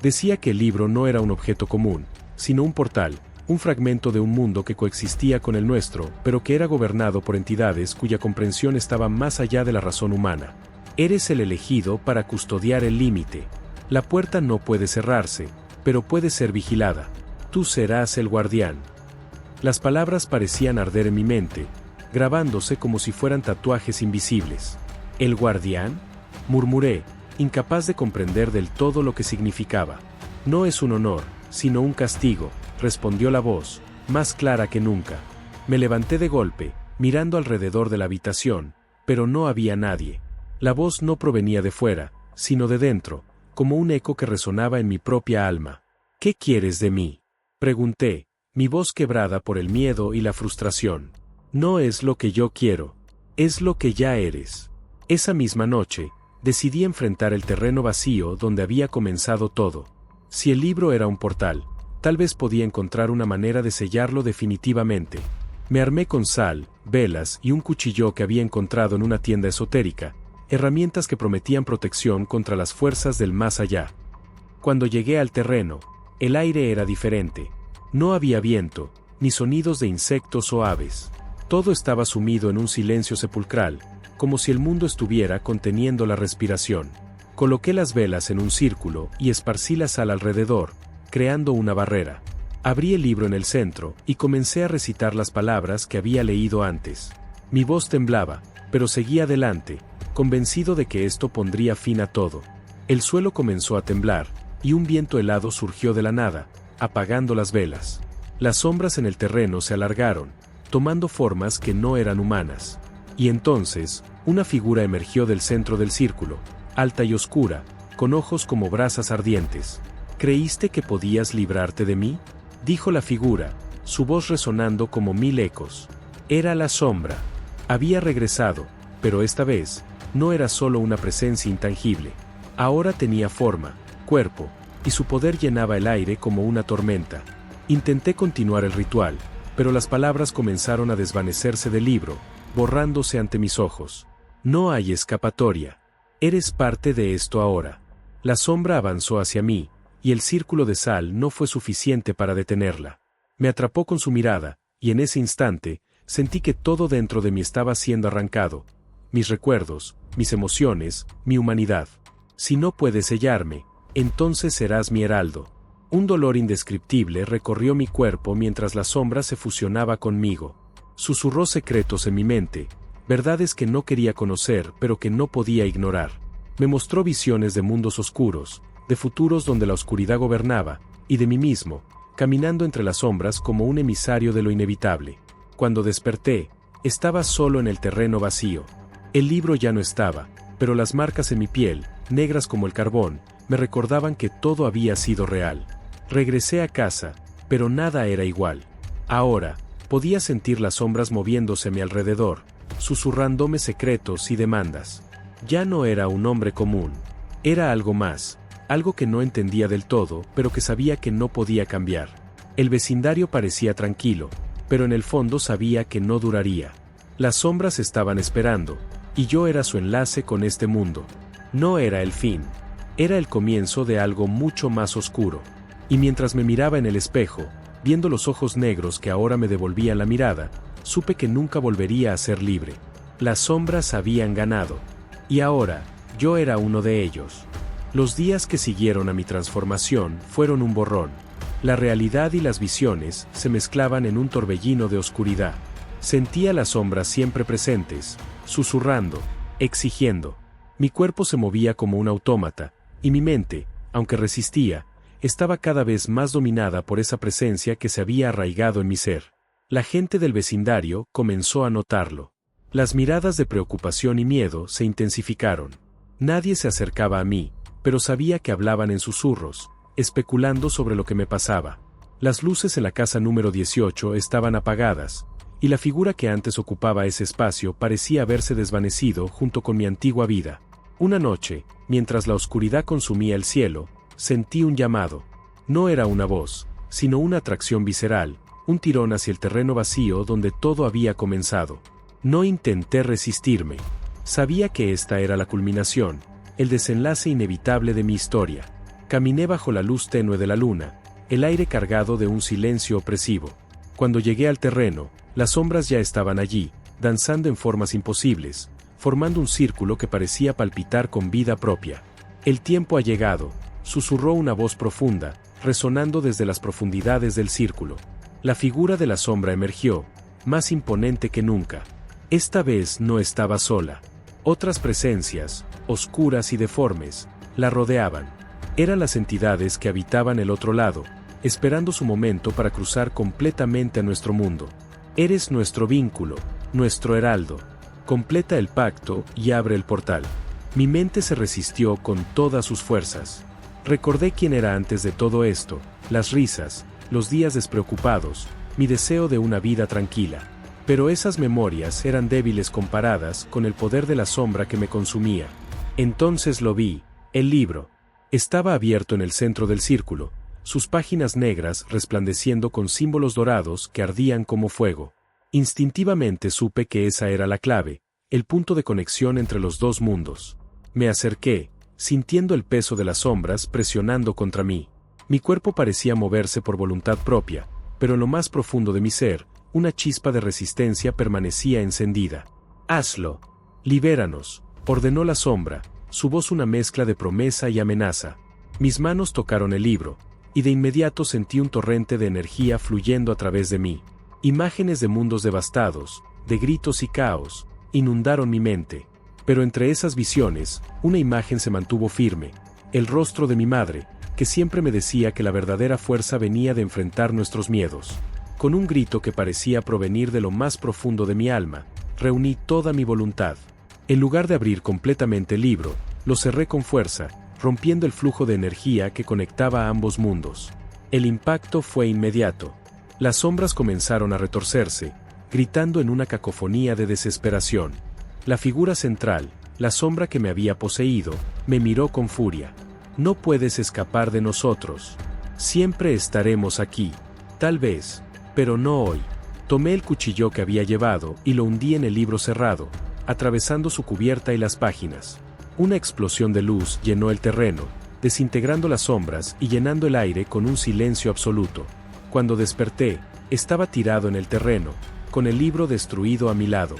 Decía que el libro no era un objeto común, sino un portal, un fragmento de un mundo que coexistía con el nuestro, pero que era gobernado por entidades cuya comprensión estaba más allá de la razón humana. Eres el elegido para custodiar el límite. La puerta no puede cerrarse, pero puede ser vigilada. Tú serás el guardián. Las palabras parecían arder en mi mente, grabándose como si fueran tatuajes invisibles. ¿El guardián?, murmuré, incapaz de comprender del todo lo que significaba. No es un honor, sino un castigo, respondió la voz, más clara que nunca. Me levanté de golpe, mirando alrededor de la habitación, pero no había nadie. La voz no provenía de fuera, sino de dentro, como un eco que resonaba en mi propia alma. ¿Qué quieres de mí?, pregunté, mi voz quebrada por el miedo y la frustración. No es lo que yo quiero, es lo que ya eres. Esa misma noche, decidí enfrentar el terreno vacío donde había comenzado todo. Si el libro era un portal, tal vez podía encontrar una manera de sellarlo definitivamente. Me armé con sal, velas y un cuchillo que había encontrado en una tienda esotérica, herramientas que prometían protección contra las fuerzas del más allá. Cuando llegué al terreno, el aire era diferente. No había viento, ni sonidos de insectos o aves. Todo estaba sumido en un silencio sepulcral, como si el mundo estuviera conteniendo la respiración. Coloqué las velas en un círculo y esparcí la sal alrededor, creando una barrera. Abrí el libro en el centro y comencé a recitar las palabras que había leído antes. Mi voz temblaba, pero seguí adelante, convencido de que esto pondría fin a todo. El suelo comenzó a temblar, y un viento helado surgió de la nada, apagando las velas. Las sombras en el terreno se alargaron, tomando formas que no eran humanas. Y entonces, una figura emergió del centro del círculo, alta y oscura, con ojos como brasas ardientes. ¿Creíste que podías librarte de mí?, dijo la figura, su voz resonando como 1000 ecos. Era la sombra. Había regresado, pero esta vez, no era solo una presencia intangible. Ahora tenía forma, cuerpo, y su poder llenaba el aire como una tormenta. Intenté continuar el ritual, pero las palabras comenzaron a desvanecerse del libro, borrándose ante mis ojos. No hay escapatoria. Eres parte de esto ahora. La sombra avanzó hacia mí, y el círculo de sal no fue suficiente para detenerla. Me atrapó con su mirada, y en ese instante, sentí que todo dentro de mí estaba siendo arrancado. Mis recuerdos, mis emociones, mi humanidad. Si no puedes sellarme, entonces serás mi heraldo. Un dolor indescriptible recorrió mi cuerpo mientras la sombra se fusionaba conmigo. Susurró secretos en mi mente, verdades que no quería conocer pero que no podía ignorar. Me mostró visiones de mundos oscuros, de futuros donde la oscuridad gobernaba, y de mí mismo, caminando entre las sombras como un emisario de lo inevitable. Cuando desperté, estaba solo en el terreno vacío. El libro ya no estaba, pero las marcas en mi piel, negras como el carbón, me recordaban que todo había sido real. Regresé a casa, pero nada era igual. Ahora, podía sentir las sombras moviéndose a mi alrededor, susurrándome secretos y demandas. Ya no era un hombre común. Era algo más. Algo que no entendía del todo, pero que sabía que no podía cambiar. El vecindario parecía tranquilo, pero en el fondo sabía que no duraría. Las sombras estaban esperando, y yo era su enlace con este mundo. No era el fin. Era el comienzo de algo mucho más oscuro. Y mientras me miraba en el espejo, viendo los ojos negros que ahora me devolvían la mirada, supe que nunca volvería a ser libre. Las sombras habían ganado. Y ahora, yo era uno de ellos. Los días que siguieron a mi transformación fueron un borrón. La realidad y las visiones se mezclaban en un torbellino de oscuridad. Sentía las sombras siempre presentes, susurrando, exigiendo. Mi cuerpo se movía como un autómata, y mi mente, aunque resistía, estaba cada vez más dominada por esa presencia que se había arraigado en mi ser. La gente del vecindario comenzó a notarlo. Las miradas de preocupación y miedo se intensificaron. Nadie se acercaba a mí, pero sabía que hablaban en susurros, especulando sobre lo que me pasaba. Las luces en la casa número 18 estaban apagadas, y la figura que antes ocupaba ese espacio parecía haberse desvanecido junto con mi antigua vida. Una noche, mientras la oscuridad consumía el cielo, sentí un llamado. No era una voz, sino una atracción visceral, un tirón hacia el terreno vacío donde todo había comenzado. No intenté resistirme. Sabía que esta era la culminación, el desenlace inevitable de mi historia. Caminé bajo la luz tenue de la luna, el aire cargado de un silencio opresivo. Cuando llegué al terreno, las sombras ya estaban allí, danzando en formas imposibles, formando un círculo que parecía palpitar con vida propia. El tiempo ha llegado, susurró una voz profunda, resonando desde las profundidades del círculo. La figura de la sombra emergió, más imponente que nunca. Esta vez no estaba sola. Otras presencias, oscuras y deformes, la rodeaban. Eran las entidades que habitaban el otro lado, esperando su momento para cruzar completamente a nuestro mundo. Eres nuestro vínculo, nuestro heraldo. Completa el pacto y abre el portal. Mi mente se resistió con todas sus fuerzas. Recordé quién era antes de todo esto, las risas, los días despreocupados, mi deseo de una vida tranquila. Pero esas memorias eran débiles comparadas con el poder de la sombra que me consumía. Entonces lo vi, el libro. Estaba abierto en el centro del círculo, sus páginas negras resplandeciendo con símbolos dorados que ardían como fuego. Instintivamente supe que esa era la clave, el punto de conexión entre los dos mundos. Me acerqué, sintiendo el peso de las sombras presionando contra mí. Mi cuerpo parecía moverse por voluntad propia, pero en lo más profundo de mi ser, una chispa de resistencia permanecía encendida. «Hazlo. Libéranos», ordenó la sombra, su voz una mezcla de promesa y amenaza. Mis manos tocaron el libro, y de inmediato sentí un torrente de energía fluyendo a través de mí. Imágenes de mundos devastados, de gritos y caos, inundaron mi mente. Pero entre esas visiones, una imagen se mantuvo firme, el rostro de mi madre, que siempre me decía que la verdadera fuerza venía de enfrentar nuestros miedos. Con un grito que parecía provenir de lo más profundo de mi alma, reuní toda mi voluntad. En lugar de abrir completamente el libro, lo cerré con fuerza, rompiendo el flujo de energía que conectaba a ambos mundos. El impacto fue inmediato. Las sombras comenzaron a retorcerse, gritando en una cacofonía de desesperación. La figura central, la sombra que me había poseído, me miró con furia. «No puedes escapar de nosotros. Siempre estaremos aquí. Tal vez, pero no hoy». Tomé el cuchillo que había llevado y lo hundí en el libro cerrado, atravesando su cubierta y las páginas. Una explosión de luz llenó el terreno, desintegrando las sombras y llenando el aire con un silencio absoluto. Cuando desperté, estaba tirado en el terreno, con el libro destruido a mi lado.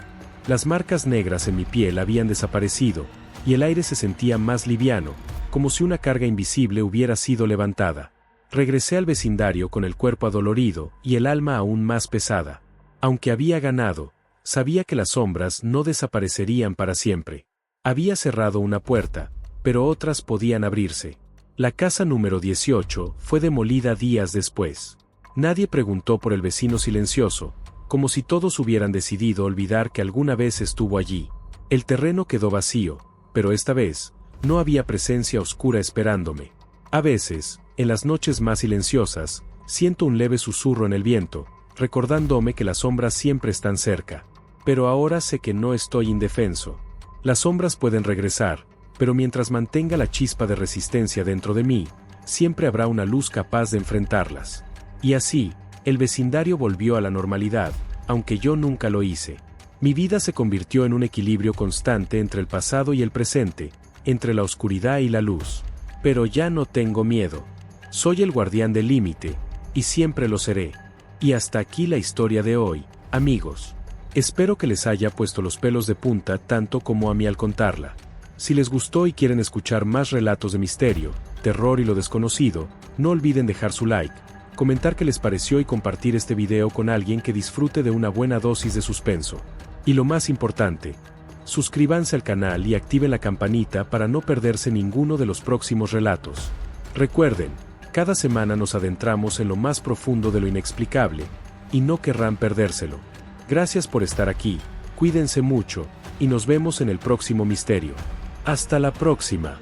Las marcas negras en mi piel habían desaparecido, y el aire se sentía más liviano, como si una carga invisible hubiera sido levantada. Regresé al vecindario con el cuerpo adolorido y el alma aún más pesada. Aunque había ganado, sabía que las sombras no desaparecerían para siempre. Había cerrado una puerta, pero otras podían abrirse. La casa número 18 fue demolida días después. Nadie preguntó por el vecino silencioso, como si todos hubieran decidido olvidar que alguna vez estuvo allí. El terreno quedó vacío, pero esta vez, no había presencia oscura esperándome. A veces, en las noches más silenciosas, siento un leve susurro en el viento, recordándome que las sombras siempre están cerca. Pero ahora sé que no estoy indefenso. Las sombras pueden regresar, pero mientras mantenga la chispa de resistencia dentro de mí, siempre habrá una luz capaz de enfrentarlas. Y así, el vecindario volvió a la normalidad, aunque yo nunca lo hice. Mi vida se convirtió en un equilibrio constante entre el pasado y el presente, entre la oscuridad y la luz. Pero ya no tengo miedo. Soy el guardián del límite, y siempre lo seré. Y hasta aquí la historia de hoy, amigos. Espero que les haya puesto los pelos de punta tanto como a mí al contarla. Si les gustó y quieren escuchar más relatos de misterio, terror y lo desconocido, no olviden dejar su like, comentar qué les pareció y compartir este video con alguien que disfrute de una buena dosis de suspenso. Y lo más importante, suscríbanse al canal y activen la campanita para no perderse ninguno de los próximos relatos. Recuerden, cada semana nos adentramos en lo más profundo de lo inexplicable, y no querrán perdérselo. Gracias por estar aquí, cuídense mucho, y nos vemos en el próximo misterio. Hasta la próxima.